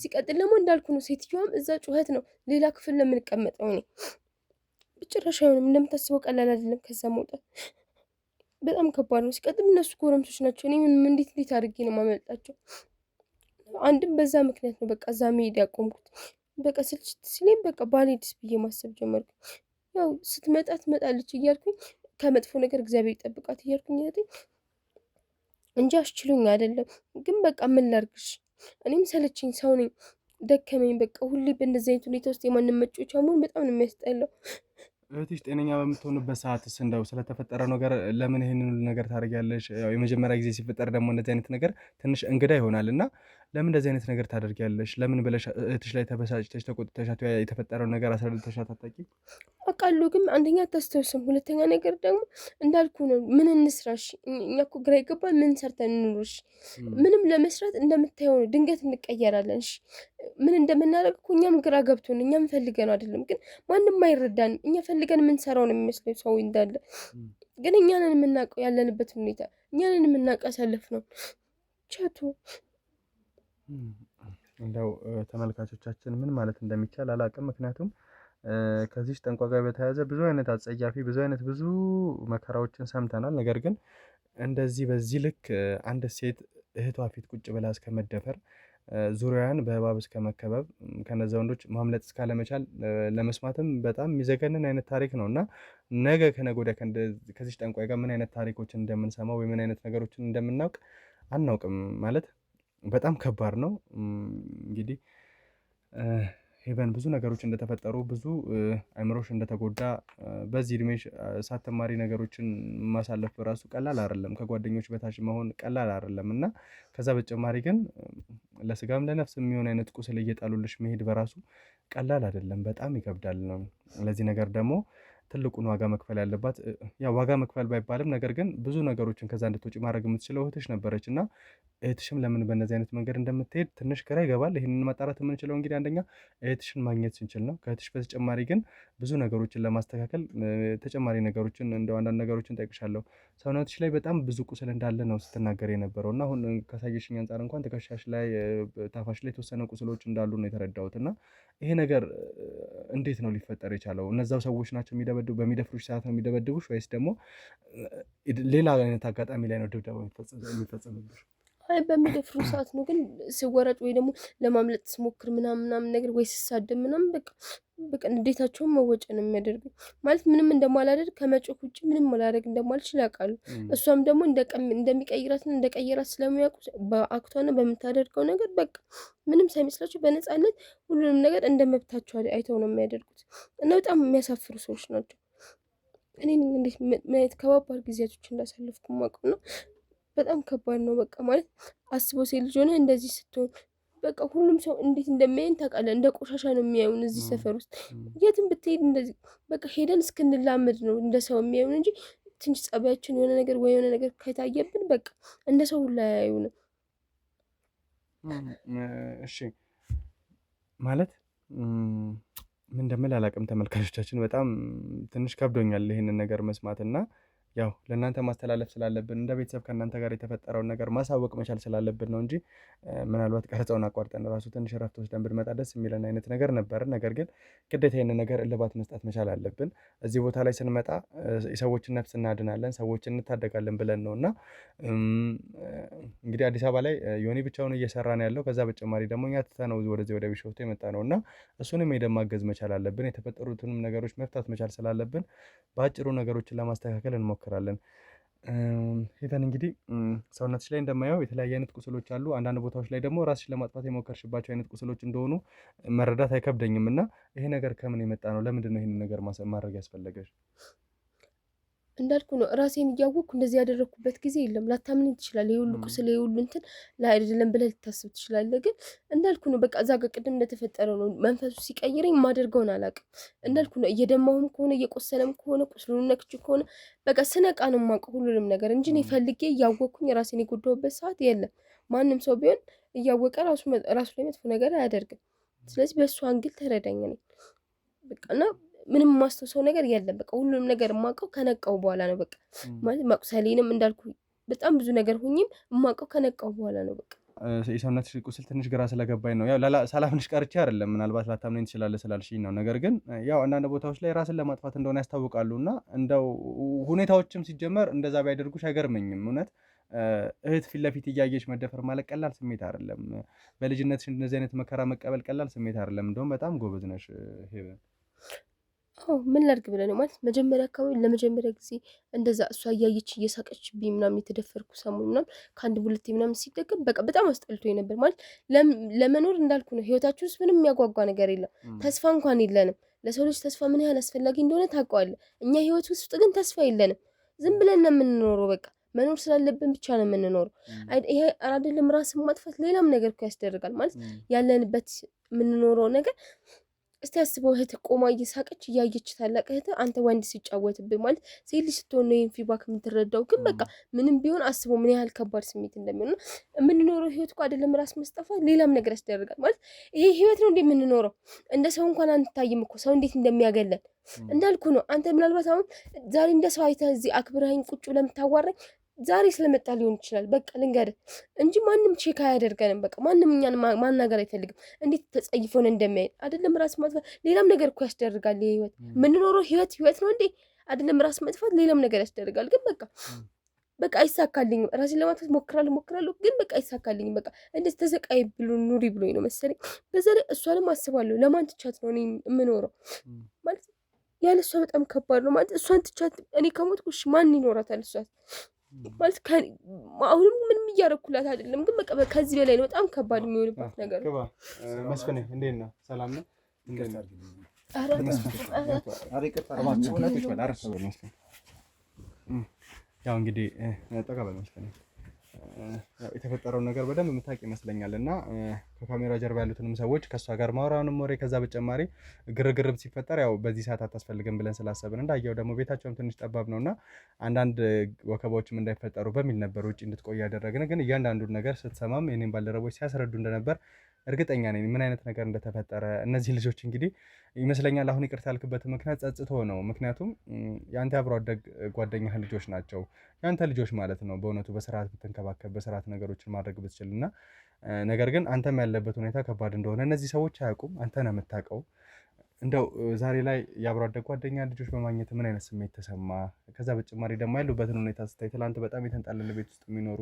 ሲቀጥል ደግሞ እንዳልኩ ነው ሴትዮዋም እዛ ጩኸት ነው ሌላ ክፍል ነው የምንቀመጠው። እኔ በጭራሽ አይሆንም። እንደምታስበው ቀላል አይደለም ከዛ መውጣት በጣም ከባድ ነው። ሲቀጥል እነሱ ጎረምሶች ናቸው። እኔ እንዴት አድርጌ ነው የማመልጣቸው? አንድም በዛ ምክንያት ነው በቃ እዛ መሄድ ያቆምኩት። በቃ ስልችት ሲለኝ በቃ ባልሄድስ ብዬ ማሰብ ጀመርኩ። ያው ስትመጣ ትመጣለች እያልኩኝ ከመጥፎ ነገር እግዚአብሔር ይጠብቃት እያልኩኝ እንጂ አስችሎኝ አይደለም። ግን በቃ ምን ላድርግሽ? እኔም ሰለችኝ፣ ሰው ነኝ፣ ደከመኝ። በቃ ሁሌ በእንደዚህ አይነት ሁኔታ ውስጥ የማንም መጫወቻ መሆን በጣም ነው የሚያስጠላው። እህትሽ ጤነኛ በምትሆንበት ሰዓትስ እንደው ስለተፈጠረው ነገር ለምን ይሄንን ነገር ታደርጊያለሽ? ያው የመጀመሪያ ጊዜ ሲፈጠር ደግሞ እንደዚህ አይነት ነገር ትንሽ እንግዳ ይሆናል እና ለምን እንደዚህ አይነት ነገር ታደርጊያለሽ? ለምን ብለሽ እህትሽ ላይ ተበሳጭተሽ ተቆጥተሻት የተፈጠረውን ነገር አስረድተሻት አታውቂም? አውቃለሁ፣ ግን አንደኛ አታስታውስም፣ ሁለተኛ ነገር ደግሞ እንዳልኩ ነው። ምን እንስራሽ? እኛ እኮ ግራ ይገባል። ምን ሰርተን እንኑርሽ? ምንም ለመስራት እንደምታየው ነው። ድንገት እንቀየራለን። እሺ ምን እንደምናደርግ እኮ እኛም ግራ ገብቶን እኛም ፈልገን አይደለም፣ ግን ማንም አይረዳንም። እኛ ፈልገን የምንሰራው ነው የሚመስለው ሰው እንዳለ፣ ግን እኛንን የምናውቀው ያለንበት ሁኔታ እኛንን የምናውቀው ያሳለፍ ነው ቻቱ። እንደው ተመልካቾቻችን ምን ማለት እንደሚቻል አላውቅም። ምክንያቱም ከዚህ ጠንቋይ ጋር በተያያዘ ብዙ አይነት አጸያፊ ብዙ መከራዎችን ሰምተናል። ነገር ግን እንደዚህ በዚህ ልክ አንድ ሴት እህቷ ፊት ቁጭ ብላ እስከመደፈር ዙሪያን በእባብ እስከመከበብ ከነዛ ወንዶች ማምለጥ እስካለመቻል ለመስማትም በጣም የሚዘገንን አይነት ታሪክ ነው እና ነገ ከነገ ወዲያ ከዚህ ጠንቋይ ጋር ምን አይነት ታሪኮችን እንደምንሰማ ወይ ምን አይነት ነገሮችን እንደምናውቅ አናውቅም። ማለት በጣም ከባድ ነው። እንግዲህ ሄቨን ብዙ ነገሮች እንደተፈጠሩ ብዙ አይምሮሽ እንደተጎዳ በዚህ እድሜሽ ሳትማሪ ነገሮችን ማሳለፍ በራሱ ቀላል አይደለም። ከጓደኞች በታች መሆን ቀላል አይደለም እና ከዛ በተጨማሪ ግን ለስጋም ለነፍስ የሚሆን አይነት ቁስል እየጣሉልሽ መሄድ በራሱ ቀላል አይደለም፣ በጣም ይከብዳል ነው። ለዚህ ነገር ደግሞ ትልቁን ዋጋ መክፈል ያለባት ያው ዋጋ መክፈል ባይባልም ነገር ግን ብዙ ነገሮችን ከዛ እንድትወጪ ማድረግ የምትችለው እህትሽ ነበረች እና እህትሽም ለምን በእነዚህ አይነት መንገድ እንደምትሄድ ትንሽ ግራ ይገባል። ይህንን ማጣራት የምንችለው እንግዲህ አንደኛ እህትሽን ማግኘት ስንችል ነው። ከእህትሽ በተጨማሪ ግን ብዙ ነገሮችን ለማስተካከል ተጨማሪ ነገሮችን እንደ አንዳንድ ነገሮችን ጠይቅሻለሁ። ሰውነትሽ ላይ በጣም ብዙ ቁስል እንዳለ ነው ስትናገር የነበረው እና አሁን ካሳየሽኝ አንጻር እንኳን ትከሻሽ ላይ ታፋሽ ላይ የተወሰነ ቁስሎች እንዳሉ ነው የተረዳሁት እና ይሄ ነገር እንዴት ነው ሊፈጠር የቻለው? እነዛው ሰዎች ናቸው በሚደፍሩሽ ሰዓት ነው የሚደበድቡሽ ወይስ ደግሞ ሌላ አይነት አጋጣሚ ላይ ነው ድብደባ የሚፈጸምብሽ? አይ በሚደፍሩ ሰዓት ነው ግን ስወራጭ ወይ ደግሞ ለማምለጥ ስሞክር ምናምን ነገር ወይ ስሳደብ ምናምን በቃ እንዴታቸውን መወጫ ነው የሚያደርጉኝ። ማለት ምንም እንደማላደርግ ከመጮህ ውጭ ምንም ማላደርግ እንደማልችል ያውቃሉ። እሷም ደግሞ እንደሚቀይራትና እንደቀየራት ስለሚያውቁ በአክቷና በምታደርገው ነገር በቃ ምንም ሳይመስላቸው በነፃነት ሁሉንም ነገር እንደ መብታቸው አይተው ነው የሚያደርጉት እና በጣም የሚያሳፍሩ ሰዎች ናቸው። እኔ እንዴት ማየት ከባባድ ጊዜያቶች እንዳሳለፍኩ ማውቀው ነው። በጣም ከባድ ነው። በቃ ማለት አስበው ሴት ልጅ ሆነ እንደዚህ ስትሆን በቃ ሁሉም ሰው እንዴት እንደሚያየን ታውቃለህ። እንደ ቆሻሻ ነው የሚያዩን እዚህ ሰፈር ውስጥ የትም ብትሄድ እንደዚህ በቃ ሄደን እስክንላመድ ነው እንደ ሰው የሚያዩን እንጂ ትንሽ ጸባያችን የሆነ ነገር ወይ የሆነ ነገር ከታየብን በቃ እንደ ሰው ሁላ ያዩንም። እሺ ማለት ምን እንደምል አላውቅም። ተመልካቾቻችን በጣም ትንሽ ከብዶኛል ይሄንን ነገር መስማት እና ያው ለእናንተ ማስተላለፍ ስላለብን እንደ ቤተሰብ ከእናንተ ጋር የተፈጠረውን ነገር ማሳወቅ መቻል ስላለብን ነው እንጂ ምናልባት ቀረጻውን አቋርጠን ራሱ ትንሽ ረፍት ወስደን ብንመጣ ደስ የሚለን አይነት ነገር ነበር። ነገር ግን ግዴታ ይሄንን ነገር እልባት መስጠት መቻል አለብን። እዚህ ቦታ ላይ ስንመጣ የሰዎችን ነፍስ እናድናለን፣ ሰዎችን እንታደጋለን ብለን ነው እና እንግዲህ አዲስ አበባ ላይ ዮኒ ብቻውን እየሰራ ነው ያለው። ከዛ በተጨማሪ ደግሞ እኛ ትተነው ወደዚህ ወደ ቢሾፍቱ የመጣ ነው እና እሱንም ሄደን ማገዝ መቻል አለብን። የተፈጠሩትንም ነገሮች መፍታት መቻል ስላለብን በአጭሩ ነገሮችን ለማስተካከል እንሞክራለን። ሄደን እንግዲህ ሰውነትሽ ላይ እንደማየው የተለያየ አይነት ቁስሎች አሉ። አንዳንድ ቦታዎች ላይ ደግሞ ራስሽ ለማጥፋት የሞከርሽባቸው አይነት ቁስሎች እንደሆኑ መረዳት አይከብደኝም እና ይሄ ነገር ከምን የመጣ ነው? ለምንድን ነው ይሄንን ነገር ማድረግ ያስፈለገሽ? እንዳልኩ ነው ራሴን እያወቅኩ እንደዚህ ያደረግኩበት ጊዜ የለም። ላታምን ትችላለህ። የሁሉ ቁስል የሁሉ እንትን ላይ አይደለም ብለህ ልታስብ ትችላለህ። ግን እንዳልኩ ነው በቃ እዛ ጋር ቅድም እንደተፈጠረው ነው። መንፈሱ ሲቀይረኝ የማደርገውን አላውቅም። እንዳልኩ ነው እየደማሁም ከሆነ እየቆሰለም ከሆነ ቁስሉን ነክቼ ከሆነ በቃ ስነቃ ነው የማውቀው ሁሉንም ነገር እንጂ እኔ ፈልጌ እያወቅኩኝ ራሴን የጎዳሁበት ሰዓት የለም። ማንም ሰው ቢሆን እያወቀ ራሱ ላይ መጥፎ ነገር አያደርግም። ስለዚህ በእሱ አንግል ተረዳኝ ነኝ በቃ እና ምንም ማስተውሰው ነገር የለም። በቃ ሁሉንም ነገር የማውቀው ከነቃው በኋላ ነው። በቃ ማለት መቁሰሌንም እንዳልኩ በጣም ብዙ ነገር ሁኝም የማውቀው ከነቃው በኋላ ነው። በቃ የሰውነትሽ ቁስል ትንሽ ግራ ስለገባኝ ነው። ያው ሰላምንሽ ቀርቼ አይደለም፣ ምናልባት ላታምነኝ ትችላለህ ስላልሽኝ ነው። ነገር ግን ያው አንዳንድ ቦታዎች ላይ ራስን ለማጥፋት እንደሆነ ያስታውቃሉ እና እንደው ሁኔታዎችም ሲጀመር እንደዛ ቢያደርጉሽ አይገርመኝም። እውነት እህት ፊት ለፊት እያየች መደፈር ማለት ቀላል ስሜት አይደለም። በልጅነትሽ እንደዚህ አይነት መከራ መቀበል ቀላል ስሜት አይደለም። እንደውም በጣም ጎበዝ ነሽ ሄቨን። ምን ላድርግ ብለህ ነው ማለት መጀመሪያ አካባቢ ለመጀመሪያ ጊዜ እንደዛ እሷ እያየች እየሳቀችብኝ ምናምን የተደፈርኩ ሰሞን ምናምን ከአንድ ሁለቴ ምናምን ሲደገም በቃ በጣም አስጠልቶኝ ነበር። ማለት ለመኖር እንዳልኩ ነው ህይወታችን ውስጥ ምንም የሚያጓጓ ነገር የለም። ተስፋ እንኳን የለንም። ለሰው ልጅ ተስፋ ምን ያህል አስፈላጊ እንደሆነ ታውቀዋለህ። እኛ ህይወት ውስጥ ግን ተስፋ የለንም። ዝም ብለን ነው የምንኖረው። በቃ መኖር ስላለብን ብቻ ነው የምንኖረው። ይሄ አይደለም ራስን ማጥፋት ሌላም ነገር እኮ ያስደርጋል። ማለት ያለንበት የምንኖረው ነገር እስቲ አስበው። እህት ቆማ እየሳቀች እያየች ታላቅ እህት አንተ ወንድ ሲጫወትብህ ማለት ሴት ልጅ ስትሆን ነው ይሄን ፊድባክ የምትረዳው። ግን በቃ ምንም ቢሆን አስበው ምን ያህል ከባድ ስሜት እንደሚሆን። የምንኖረው ህይወት እኮ አይደለም ራስ መስጠፋት ሌላም ነገር ያስደርጋል። ማለት ይሄ ህይወት ነው እንዴ የምንኖረው? እንደ ሰው እንኳን አንታይም እኮ ሰው እንዴት እንደሚያገለን እንዳልኩ ነው። አንተ ምናልባት አሁን ዛሬ እንደ ሰው አይተህ እዚህ አክብረኸኝ ቁጭ ብለህ የምታዋራኝ ዛሬ ስለመጣ ሊሆን ይችላል። በቃ ልንገርህ እንጂ ማንም ቼክ አያደርገንም። በቃ ማንም እኛን ማናገር አይፈልግም። እንዴት ተጸይፎን እንደሚያይ አይደለም ራስ ማጥፋት ሌላም ነገር እኮ ያስደርጋል። ህይወት የምንኖረው ህይወት ነው እንዴ? አይደለም ራስ ማጥፋት ሌላም ነገር ያስደርጋል። ግን በቃ አይሳካልኝም። ራሴን ለማጥፋት ሞክራለሁ ግን በቃ አይሳካልኝም። በቃ እንደዚህ ተሰቃይ ብሎ ኑሪ ብሎኝ ነው መሰለኝ። በዛ ላይ እሷንም አስባለሁ። ለማን ትቻት ነው እኔ የምኖረው? ማለት ያለ እሷ በጣም ከባድ ነው። ማለት እሷን ትቻት እኔ ከሞትኩ ማን ይኖራታል? እሷት ማለት አሁንም ምንም እያደረኩላት አይደለም። ግን በቃ ከዚህ በላይ ነው በጣም ከባድ የሚሆንባት ነገር ነው። መስፍኔ እንዴት ነህ? ሰላም ነህ? ያው እንግዲህ ጠጋ በል መስፍኔ። የተፈጠረውን ነገር በደንብ የምታውቅ ይመስለኛል እና ከካሜራ ጀርባ ያሉትንም ሰዎች ከእሷ ጋር ማውራውንም ወሬ ከዛ በተጨማሪ ግርግርም ሲፈጠር ያው በዚህ ሰዓት አታስፈልግም ብለን ስላሰብን እንዳየው ደግሞ ቤታቸውም ትንሽ ጠባብ ነውና አንዳንድ ወከባዎችም እንዳይፈጠሩ በሚል ነበር ውጭ እንድትቆይ ያደረግን። ግን እያንዳንዱን ነገር ስትሰማም የኔም ባልደረቦች ሲያስረዱ እንደነበር እርግጠኛ ነኝ ምን አይነት ነገር እንደተፈጠረ። እነዚህ ልጆች እንግዲህ ይመስለኛል አሁን ይቅርታ ያልክበት ምክንያት ጸጽቶ ነው። ምክንያቱም የአንተ አብሮ አደግ ጓደኛህ ልጆች ናቸው፣ የአንተ ልጆች ማለት ነው። በእውነቱ በስርዓት ብትንከባከብ በስርዓት ነገሮችን ማድረግ ብትችል እና ነገር ግን አንተም ያለበት ሁኔታ ከባድ እንደሆነ እነዚህ ሰዎች አያውቁም። አንተ ነው የምታውቀው። እንደው ዛሬ ላይ የአብሮ አደግ ጓደኛ ልጆች በማግኘት ምን አይነት ስሜት ተሰማ? ከዛ በተጨማሪ ደግሞ ያሉበትን ሁኔታ ስታይ ትላንት በጣም የተንጣለለ ቤት ውስጥ የሚኖሩ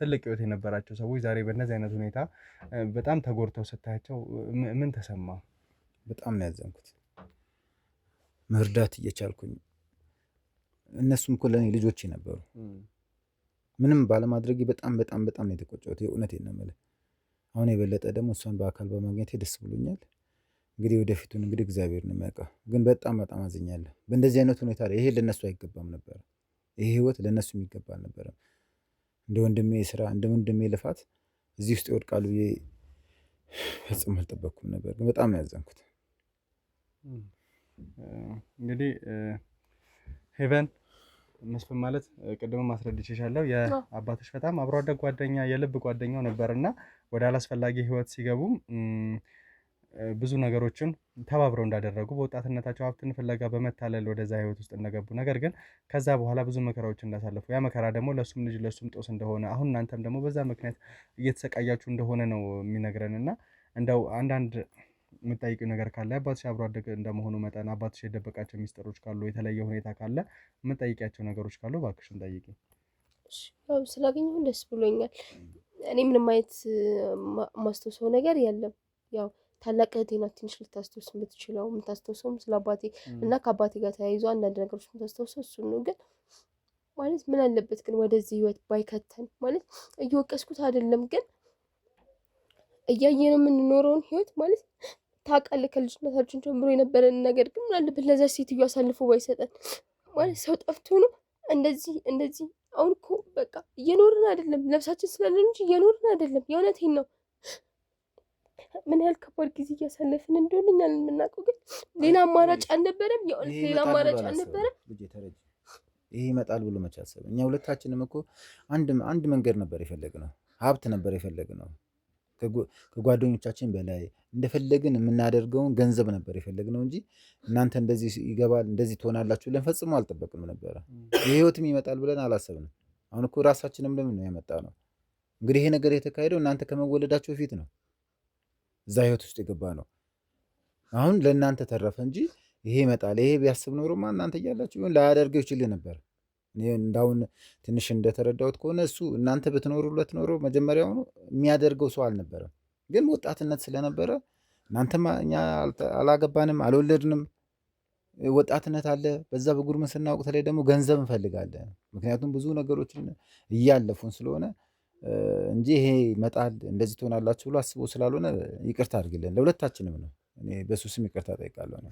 ትልቅ ህይወት የነበራቸው ሰዎች ዛሬ በእነዚህ አይነት ሁኔታ በጣም ተጎድተው ስታያቸው ምን ተሰማ? በጣም ነው ያዘንኩት። መርዳት እየቻልኩኝ እነሱም እኮ ለእኔ ልጆቼ ነበሩ። ምንም ባለማድረጌ በጣም በጣም በጣም ነው የተቆጨሁት። የእውነቴን ነው የምልህ። አሁን የበለጠ ደግሞ እሷን በአካል በማግኘቴ ደስ ብሎኛል። እንግዲህ ወደፊቱን እንግዲህ እግዚአብሔር ነው የሚያውቀው። ግን በጣም በጣም አዝኛለሁ። በእንደዚህ አይነት ሁኔታ ላይ ይሄ ለነሱ አይገባም ነበር። ይሄ ህይወት ለነሱ የሚገባ አልነበረም። እንደ ወንድሜ ስራ እንደ ወንድሜ ልፋት እዚህ ውስጥ ይወድቃሉ ብዬ ፈጽሞ አልጠበቅኩም ነበር። ግን በጣም ነው ያዘንኩት። እንግዲህ ሄቨን መስፍን ማለት ቅድም ማስረድቼሻለሁ የአባትሽ በጣም አብሮ አደግ ጓደኛ የልብ ጓደኛው ነበርና ወደ አላስፈላጊ ህይወት ሲገቡም ብዙ ነገሮችን ተባብረው እንዳደረጉ በወጣትነታቸው ሀብትን ፍለጋ በመታለል ወደዛ ህይወት ውስጥ እንደገቡ ነገር ግን ከዛ በኋላ ብዙ መከራዎችን እንዳሳለፉ ያ መከራ ደግሞ ለሱም ልጅ ለሱም ጦስ እንደሆነ አሁን እናንተም ደግሞ በዛ ምክንያት እየተሰቃያችሁ እንደሆነ ነው የሚነግረን እና እንደው አንዳንድ የምጠይቂው ነገር ካለ አባትሽ አብሮ አደግ እንደመሆኑ መጠን አባትሽ የደበቃቸው ሚስጥሮች ካሉ የተለየ ሁኔታ ካለ የምጠይቂያቸው ነገሮች ካሉ እባክሽን ጠይቂ። ያው ስላገኘሁ ደስ ብሎኛል። እኔ ምንም አይነት ማስተውሰው ነገር የለም። ያው ታላቅ እህቴ ናት ትንሽ ልታስተውስ የምትችለው የምታስተውሰውም ስለ አባቴ እና ከአባቴ ጋር ተያይዞ አንዳንድ ነገሮች የምታስተውሰው እሱን ነው። ግን ማለት ምን አለበት ግን ወደዚህ ህይወት ባይከተን ማለት እየወቀስኩት አይደለም፣ ግን እያየን የምንኖረውን ህይወት ማለት ታውቃለህ ከልጅነታችን ጀምሮ የነበረን ነገር ግን ምን አለበት ለዛ ሴትዮ አሳልፎ ባይሰጠን። ማለት ሰው ጠፍቶ ነው እንደዚህ አሁን እኮ በቃ እየኖርን አይደለም፣ ነፍሳችን ስላለን እንጂ እየኖርን አይደለም። የእውነቴን ነው። ምን ያህል ከባድ ጊዜ እያሳለፍን እንደሆነ እኛ የምናውቀው፣ ግን ሌላ አማራጭ አልነበረም። የእውነት ሌላ አማራጭ አልነበረም። ይሄ ይመጣል ብሎ መቼ አሰበ? እኛ ሁለታችንም እኮ አንድ መንገድ ነበር የፈለግነው፣ ሀብት ነበር የፈለግነው። ከጓደኞቻችን በላይ እንደፈለግን የምናደርገውን ገንዘብ ነበር የፈለግነው እንጂ እናንተ እንደዚህ ይገባል እንደዚህ ትሆናላችሁ ብለን ፈጽሞ አልጠበቅንም ነበረ። የህይወትም ይመጣል ብለን አላሰብንም። አሁን እኮ ራሳችንም ለምን ነው ያመጣ ነው። እንግዲህ ይሄ ነገር የተካሄደው እናንተ ከመወለዳችሁ በፊት ነው። እዛ ህይወት ውስጥ የገባ ነው። አሁን ለእናንተ ተረፈ እንጂ ይሄ ይመጣል ይሄ ቢያስብ ኖሮማ እናንተ እያላችሁ ይሁን ላያደርገው ይችል ነበር። እንዳሁን ትንሽ እንደተረዳሁት ከሆነ እሱ እናንተ ብትኖሩለት ኖሮ መጀመሪያውኑ የሚያደርገው ሰው አልነበረም። ግን ወጣትነት ስለነበረ እናንተም እኛ አላገባንም አልወለድንም፣ ወጣትነት አለ። በዛ በጉርምስና ወቅት ላይ ደግሞ ገንዘብ እንፈልጋለን። ምክንያቱም ብዙ ነገሮችን እያለፉን ስለሆነ እንጂ ይሄ ይመጣል እንደዚህ ትሆናላችሁ ብሎ አስቦ ስላልሆነ ይቅርታ አድርግልን፣ ለሁለታችንም ነው። እኔ በሱ ስም ይቅርታ ጠይቃለሁ ነው።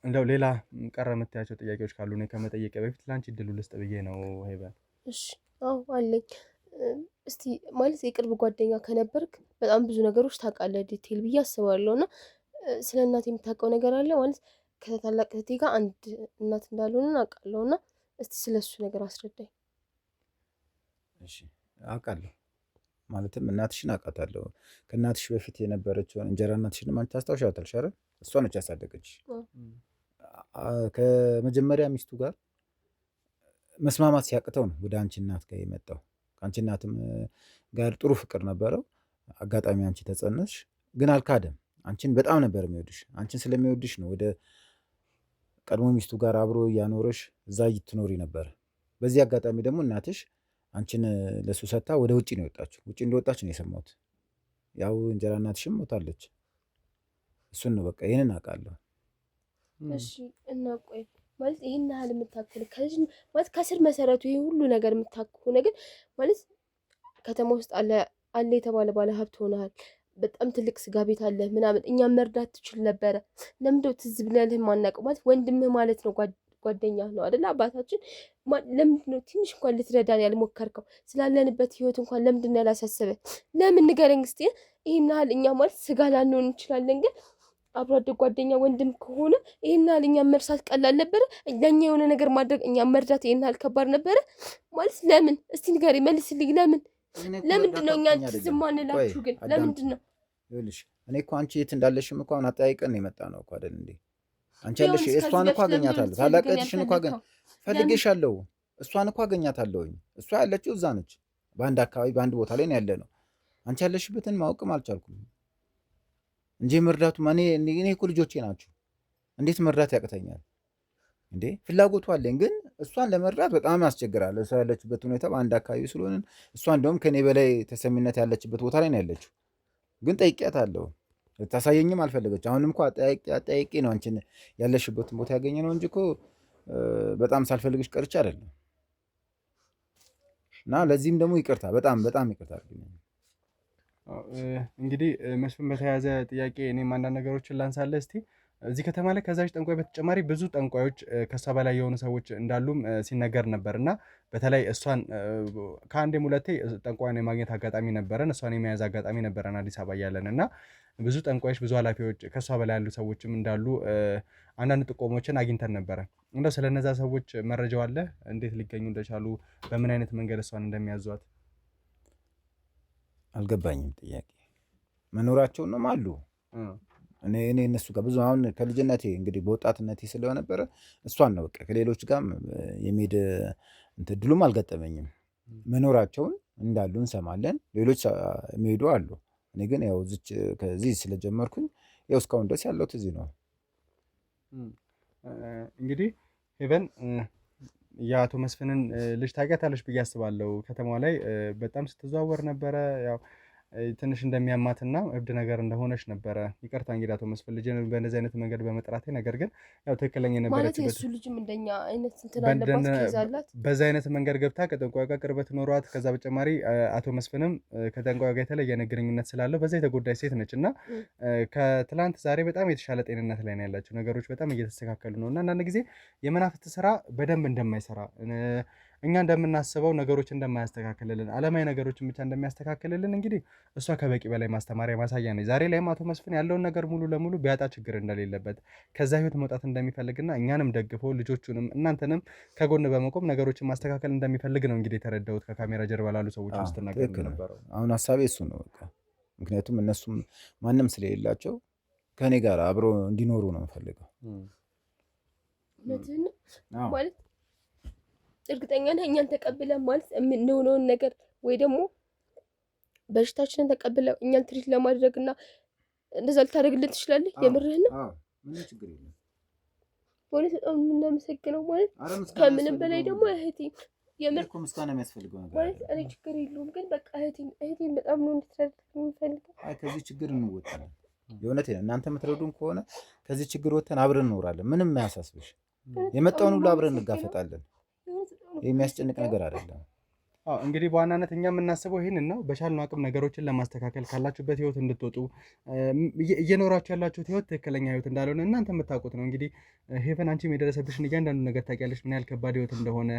እንደው ሌላ ቀረ የምታያቸው ጥያቄዎች ካሉ እኔ ከመጠየቂያ በፊት ለአንቺ እድሉ ልስጥ ብዬ ነው ሄቨን። እሺ አዎ አለኝ። እስቲ ማለት የቅርብ ጓደኛ ከነበርክ በጣም ብዙ ነገሮች ታውቃለህ ዲቴል ብዬ አስባለሁ። እና ስለ እናት የምታውቀው ነገር አለ ማለት ከታላቅ እህቴ ጋር አንድ እናት እንዳልሆነ አውቃለሁ። እና እስቲ ስለ እሱ ነገር አስረዳኝ። እሺ አውቃለሁ፣ ማለትም እናትሽን አውቃታለሁ። ከእናትሽ በፊት የነበረችውን እንጀራ እናትሽን አንቺ ታስታውሻታለሽ አይደል? እሷ ነች ያሳደገች። ከመጀመሪያ ሚስቱ ጋር መስማማት ሲያቅተው ነው ወደ አንቺ እናት ጋር የመጣው። ከአንቺ እናትም ጋር ጥሩ ፍቅር ነበረው። አጋጣሚ አንቺ ተጸነስሽ፣ ግን አልካደም። አንቺን በጣም ነበር የሚወድሽ። አንቺን ስለሚወድሽ ነው ወደ ቀድሞ ሚስቱ ጋር አብሮ እያኖረሽ እዛ ትኖሪ ነበር። በዚህ አጋጣሚ ደግሞ እናትሽ አንቺን ለሱ ሰታ ወደ ውጭ ነው የወጣችው። ውጭ እንደወጣች ነው የሰማሁት። ያው እንጀራ እናትሽም ሞታለች። እሱን ነው በቃ ይሄንን አውቃለሁ። እሺ እና ቆይ ማለት ይሄን ያህል የምታክል ማለት ከስር መሰረቱ ይሄ ሁሉ ነገር የምታክል ነገር ማለት ከተማ ውስጥ አለ የተባለ ባለ ሀብት ሆነሃል። በጣም ትልቅ ስጋ ቤት አለ ምናምን፣ እኛም መርዳት ትችል ነበረ። ለምንድነው ትዝ ብለህ ማናውቀው? ማለት ወንድምህ ማለት ነው፣ ጓደኛ ነው አይደለ? አባታችን ለምንድነው ትንሽ እንኳን ልትረዳን ያልሞከርከው? ስላለንበት ህይወት እንኳን ለምንድነው ያላሳሰበ? ለምን ንገረኝ እስቲ። ይሄን ያህል እኛ ማለት ስጋ ላንሆን እንችላለን፣ ግን አብሮ አደግ ጓደኛ ወንድም ከሆነ ይሄን ያህል እኛም መርሳት ቀላል ነበረ? ለእኛ የሆነ ነገር ማድረግ እኛም መርዳት ይሄን ያህል ከባድ ነበረ ማለት? ለምን እስቲ ንገረኝ፣ መልስልኝ። ለምንድን ነው እኛ ዝም አንላችሁ? ግን ለምንድን ነው? ይኸውልሽ እኔ እኮ አንቺ የት እንዳለሽም እኮ አሁን አጠያይቀን ነው የመጣ ነው እኮ አይደል እንዴ? አንቺ ያለሽ እሷን እኮ አገኛታለሁ፣ ታላቅ እህትሽን እኮ ፈልጌሻለሁ። እሷን እኮ አገኛታለሁኝ። እሷ ያለችው እዛ ነች፣ በአንድ አካባቢ በአንድ ቦታ ላይ ነው ያለ ነው። አንቺ ያለሽበትን ማወቅም አልቻልኩም። እንጂ መርዳቱ እኔ እኮ ልጆቼ ናቸው። እንዴት መርዳት ያቅተኛል እንዴ? ፍላጎቱ አለኝ፣ ግን እሷን ለመርዳት በጣም ያስቸግራል። እሷ ያለችበት ሁኔታ በአንድ አካባቢ ስለሆነ እሷ እንደውም ከኔ በላይ ተሰሚነት ያለችበት ቦታ ላይ ነው ያለችው። ግን ጠይቄያታለሁ፣ ልታሳየኝም አልፈለገች። አሁንም እኮ አጠያቂ ነው አንቺን ያለሽበትን ቦታ ያገኘ ነው እንጂ እኮ በጣም ሳልፈልግሽ ቀርቼ አይደለም። እና ለዚህም ደግሞ ይቅርታ፣ በጣም በጣም ይቅርታ አድርግልኝ። እንግዲህ መስፍን በተያያዘ ጥያቄ እኔም አንዳንድ ነገሮችን ላንሳለህ እስቲ። እዚህ ከተማ ላይ ከዛች ጠንቋይ በተጨማሪ ብዙ ጠንቋዮች ከሷ በላይ የሆኑ ሰዎች እንዳሉም ሲነገር ነበር እና በተለይ እሷን ከአንዴም ሁለቴ ጠንቋይን የማግኘት አጋጣሚ ነበረን፣ እሷን የመያዝ አጋጣሚ ነበረን አዲስ አበባ እያለን እና ብዙ ጠንቋዮች፣ ብዙ ኃላፊዎች ከሷ በላይ ያሉ ሰዎችም እንዳሉ አንዳንድ ጥቆሞችን አግኝተን ነበረ። እንደው ስለነዛ ሰዎች መረጃው አለ? እንዴት ሊገኙ እንደቻሉ፣ በምን አይነት መንገድ እሷን እንደሚያዟት? አልገባኝም። ጥያቄ መኖራቸውን ነው አሉ። እኔ እነሱ ጋር ብዙ አሁን ከልጅነቴ እንግዲህ በወጣትነቴ ስለነበረ እሷን ነው በቃ ከሌሎች ጋርም የሚሄድ ድሉም አልገጠመኝም። መኖራቸውን እንዳሉ እንሰማለን፣ ሌሎች የሚሄዱ አሉ። እኔ ግን ያው ከዚህ ስለጀመርኩኝ ያው እስካሁን ድረስ ያለሁት እዚህ ነው። እንግዲህ ሄቨን የአቶ መስፍንን ልጅ ታውቂያታለሽ ብዬ አስባለሁ። ከተማዋ ላይ በጣም ስትዘዋወር ነበረ። ያው ትንሽ እንደሚያማትና እብድ ነገር እንደሆነች ነበረ። ይቅርታ እንግዲህ አቶ መስፍን ልጅን በእንደዚህ አይነት መንገድ በመጥራቴ፣ ነገር ግን ያው ትክክለኛ የነበረችበት ማለት የሱ ልጅም እንደኛ አይነት እንትን አለባት ይዛላት በዛ አይነት መንገድ ገብታ ከጠንቋይ ጋር ቅርበት ኖሯት፣ ከዛ በተጨማሪ አቶ መስፍንም ከጠንቋይ ጋር የተለየ ግንኙነት ስላለው በዛ የተጎዳች ሴት ነች እና ከትላንት ዛሬ በጣም የተሻለ ጤንነት ላይ ነው ያላቸው። ነገሮች በጣም እየተስተካከሉ ነው እና አንዳንድ ጊዜ የመናፍስት ስራ በደንብ እንደማይሰራ እኛ እንደምናስበው ነገሮች እንደማያስተካክልልን ዓለማዊ ነገሮችን ብቻ እንደሚያስተካክልልን እንግዲህ እሷ ከበቂ በላይ ማስተማሪያ ማሳያ ነች። ዛሬ ላይም አቶ መስፍን ያለውን ነገር ሙሉ ለሙሉ ቢያጣ ችግር እንደሌለበት ከዛ ህይወት መውጣት እንደሚፈልግና እኛንም ደግፎ ልጆቹንም እናንተንም ከጎን በመቆም ነገሮችን ማስተካከል እንደሚፈልግ ነው እንግዲህ የተረዳሁት ከካሜራ ጀርባ ላሉ ሰዎች ውስጥ ነገር ነበረው። አሁን ሀሳቤ እሱ ነው በቃ። ምክንያቱም እነሱም ማንም ስለሌላቸው ከኔ ጋር አብሮ እንዲኖሩ ነው የምፈልገው። ማለት እርግጠኛ ነህ እኛን ተቀብለን ማለት የምንሆነውን ነገር ወይ ደግሞ በሽታችንን ተቀብለው እኛን ትሪት ለማድረግ እና እንደዛ ልታደርግልን ትችላለህ? የምርህን ነው? ምንም ችግር የለም። በእውነት በጣም የምናመሰግነው ማለት ከምንም በላይ ደግሞ እህቴ የምር እኮ ምስጋና የሚያስፈልገው ነገር ማለት እኔ ችግር የለውም ግን በቃ እህቴን በጣም ነው እንድትረዳ የምፈልገው። ከዚህ ችግር እንወጣለን። የእውነቴ ነው። እናንተ የምትረዱን ከሆነ ከዚህ ችግር ወጥተን አብረን እንኖራለን። ምንም አያሳስብሽ። የመጣውን ሁሉ አብረን እንጋፈጣለን። የሚያስጨንቅ ነገር አይደለም። እንግዲህ በዋናነት እኛ የምናስበው ይህንን ነው። በቻልነው አቅም ነገሮችን ለማስተካከል ካላችሁበት ህይወት እንድትወጡ እየኖራችሁ ያላችሁት ህይወት ትክክለኛ ህይወት እንዳልሆነ እናንተ የምታውቁት ነው። እንግዲህ ሄቨን አንቺም የደረሰብሽን እያንዳንዱ ነገር ታውቂያለሽ፣ ምን ያህል ከባድ ህይወት እንደሆነ፣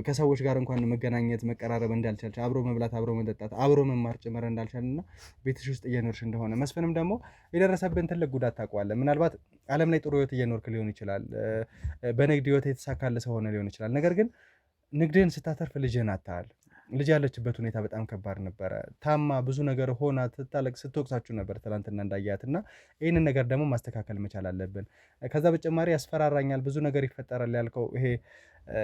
ከሰዎች ጋር እንኳን መገናኘት መቀራረብ እንዳልቻልሽ፣ አብሮ መብላት፣ አብሮ መጠጣት፣ አብሮ መማር ጭምር እንዳልቻልና ቤትሽ ውስጥ እየኖርሽ እንደሆነ፣ መስፍንም ደግሞ የደረሰብን ትልቅ ጉዳት ታውቀዋለህ። ምናልባት ዓለም ላይ ጥሩ ህይወት እየኖርክ ሊሆን ይችላል፣ በንግድ ህይወት የተሳካለ ሰው ሆነ ሊሆን ይችላል። ነገር ግን ንግድህን ስታተርፍ ልጅህን አታል። ልጅ ያለችበት ሁኔታ በጣም ከባድ ነበረ። ታማ ብዙ ነገር ሆና ትታለቅ ስትወቅሳችሁ ነበር ትላንትና እንዳያት እና ይህንን ነገር ደግሞ ማስተካከል መቻል አለብን። ከዛ በተጨማሪ ያስፈራራኛል፣ ብዙ ነገር ይፈጠራል ያልከው ይሄ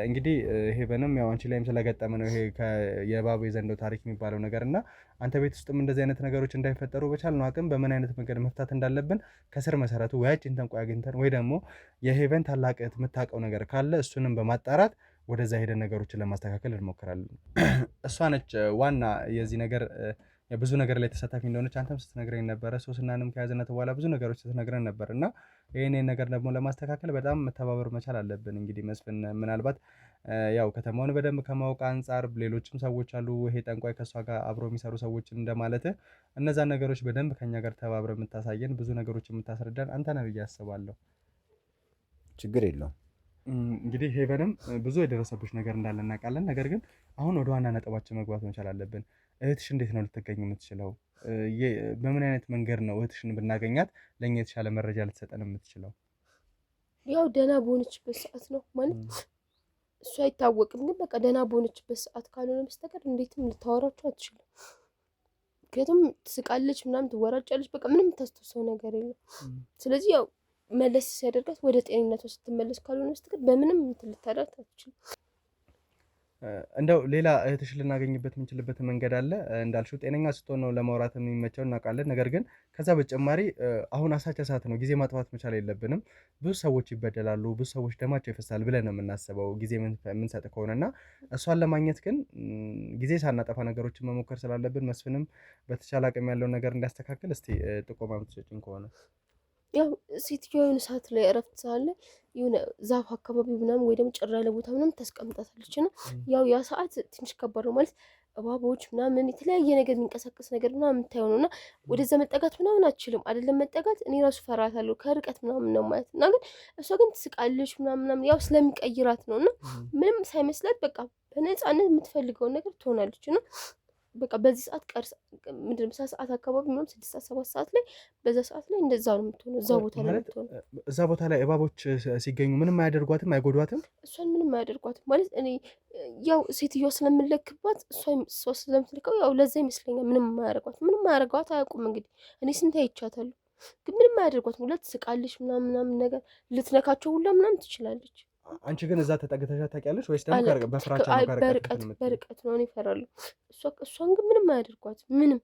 እንግዲህ ሄቨንም ያው አንቺ ላይም ስለገጠመ ነው ይሄ የባቡ የዘንዶ ታሪክ የሚባለው ነገር እና አንተ ቤት ውስጥም እንደዚህ አይነት ነገሮች እንዳይፈጠሩ በቻልነው አቅም በምን አይነት መንገድ መፍታት እንዳለብን ከስር መሰረቱ ወይ አንቺን ጠንቋይ አግኝተን ወይ ደግሞ የሄቨን ታላቅ እህት የምታውቀው ነገር ካለ እሱንም በማጣራት ወደዛ ሄደን ነገሮችን ለማስተካከል እንሞክራለን። እሷ ነች ዋና የዚህ ነገር ብዙ ነገር ላይ ተሳታፊ እንደሆነች አንተም ስትነግረኝ ነበረ። ሶስናንም ከያዝነት በኋላ ብዙ ነገሮች ስትነግረን ነበር እና ይህን ነገር ደግሞ ለማስተካከል በጣም መተባበር መቻል አለብን። እንግዲህ መስፍን ምናልባት ያው ከተማውን በደንብ ከማወቅ አንጻር ሌሎችም ሰዎች አሉ፣ ይሄ ጠንቋይ ከእሷ ጋር አብሮ የሚሰሩ ሰዎች እንደማለት እነዛን ነገሮች በደንብ ከኛ ጋር ተባብረ የምታሳየን ብዙ ነገሮች የምታስረዳን አንተ ነህ ብዬ አስባለሁ። ችግር የለውም። እንግዲህ ሄቨንም ብዙ የደረሰብሽ ነገር እንዳለ እናውቃለን። ነገር ግን አሁን ወደ ዋና ነጥባችን መግባት መቻል አለብን። እህትሽ እንዴት ነው ልትገኝ የምትችለው? በምን አይነት መንገድ ነው እህትሽን ብናገኛት ለእኛ የተሻለ መረጃ ልትሰጠን የምትችለው? ያው ደህና በሆነችበት ሰዓት ነው ማለት እሱ አይታወቅም፣ ግን በቃ ደህና በሆነችበት ሰዓት ካልሆነ በስተቀር እንዴትም ልታወራችሁ አትችልም። ምክንያቱም ትስቃለች፣ ምናምን ትወራጫለች፣ በቃ ምንም የምታስተውሰው ነገር የለም። ስለዚህ ያው መለስ ሲያደርጋት ወደ ጤንነቷ ስትመለስ ካልሆነ በስተቀር በምንም እንትን ልታደርጋት አትችልም። እንደው ሌላ እህትሽ ልናገኝበት የምንችልበት መንገድ አለ? እንዳልሽው ጤነኛ ስትሆን ነው ለማውራት የሚመቸው እናውቃለን። ነገር ግን ከዛ በተጨማሪ አሁን አሳቻ ሰዓት ነው፣ ጊዜ ማጥፋት መቻል የለብንም። ብዙ ሰዎች ይበደላሉ፣ ብዙ ሰዎች ደማቸው ይፈሳል ብለን ነው የምናስበው ጊዜ የምንሰጥ ከሆነና እሷን ለማግኘት ግን ጊዜ ሳናጠፋ ነገሮችን መሞከር ስላለብን መስፍንም በተቻለ አቅም ያለውን ነገር እንዲያስተካክል እስቲ ጥቆማ የምትሰጪን ከሆነ። ያው ሴትዮዋ የሆነ ሰዓት ላይ እረፍት ሳለ የሆነ ዛፍ አካባቢ ምናምን ወይ ደግሞ ጭራ ያለ ቦታ ምናምን ታስቀምጣታለች እና ያው ያ ሰዓት ትንሽ ከባድ ነው ማለት እባቦች ምናምን የተለያየ ነገር የሚንቀሳቀስ ነገር ምናምን የምታየው ነው እና ወደዛ መጠጋት ምናምን አችልም አይደለም መጠጋት እኔ ራሱ ፈራታለሁ ከርቀት ምናምን ነው ማለት እና ግን እሷ ግን ትስቃለች ምናምን ያው ስለሚቀይራት ነው እና ምንም ሳይመስላት በቃ በነፃነት የምትፈልገውን ነገር ትሆናለች እና በቃ በዚህ ሰዓት ምንድን ነው ሰዓት አካባቢ ምናምን 6 ሰዓት 7 ሰዓት ላይ በዛ ሰዓት ላይ እንደዛ ነው የምትሆነው። እዛ ቦታ ላይ የምትሆነው እዛ ቦታ ላይ እባቦች ሲገኙ ምንም አያደርጓትም፣ አይጎዷትም። እሷን ምንም አያደርጓትም ማለት እኔ ያው ሴትዮዋ ስለምለክባት እሷ ስለምትልከው ያው ለዛ ይመስለኛል ምንም አያደርጓትም። ምንም አያደርጓት አያውቁም። እንግዲህ እኔ ስንት አይቻታለሁ፣ ግን ምንም አያደርጓትም። ሁለት ስቃለች ምናምን ነገር ልትነካቸው ሁላ ምናምን ትችላለች። አንቺ ግን እዛ ተጠግተሻት ታውቂያለሽ ወይስ ደግሞ በፍራቻ ነው? በርቀት ነው እኔ እፈራለሁ። እሷን ግን ምንም አያደርጓትም። ምንም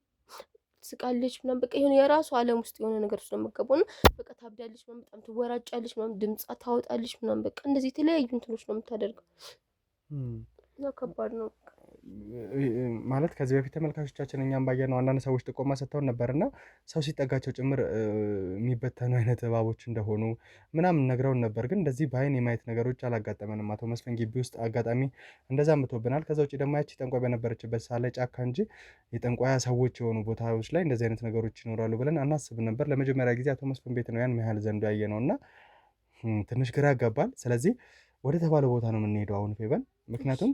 ስቃለች ምናምን በቃ የሆነ የራሱ ዓለም ውስጥ የሆነ ነገር ውስጥ ነው የምትገባው እና በቃ ታብዳለች ምናምን በጣም ትወራጫለች ምናምን ድምፅ ታወጣለች ምናምን በቃ እንደዚህ የተለያዩ እንትኖች ነው የምታደርገው እና ከባድ ነው ማለት ከዚህ በፊት ተመልካቾቻችን እኛም ባየነው አንዳንድ ሰዎች ጥቆማ ሰጥተውን ነበርና ሰው ሲጠጋቸው ጭምር የሚበተኑ አይነት እባቦች እንደሆኑ ምናምን ነግረውን ነበር። ግን እንደዚህ በአይን የማየት ነገሮች አላጋጠመንም። አቶ መስፍን ግቢ ውስጥ አጋጣሚ እንደዛ ምቶብናል። ከዛ ውጭ ደግሞ ያቺ ጠንቋይ በነበረችበት ሰዓት ላይ ጫካ እንጂ የጠንቋያ ሰዎች የሆኑ ቦታዎች ላይ እንደዚህ አይነት ነገሮች ይኖራሉ ብለን አናስብ ነበር። ለመጀመሪያ ጊዜ አቶ መስፍን ቤት ነው ያን ያህል ዘንዶ ያየ ነው እና ትንሽ ግራ ያጋባል። ስለዚህ ወደ ተባለው ቦታ ነው የምንሄደው አሁን ፌበን። ምክንያቱም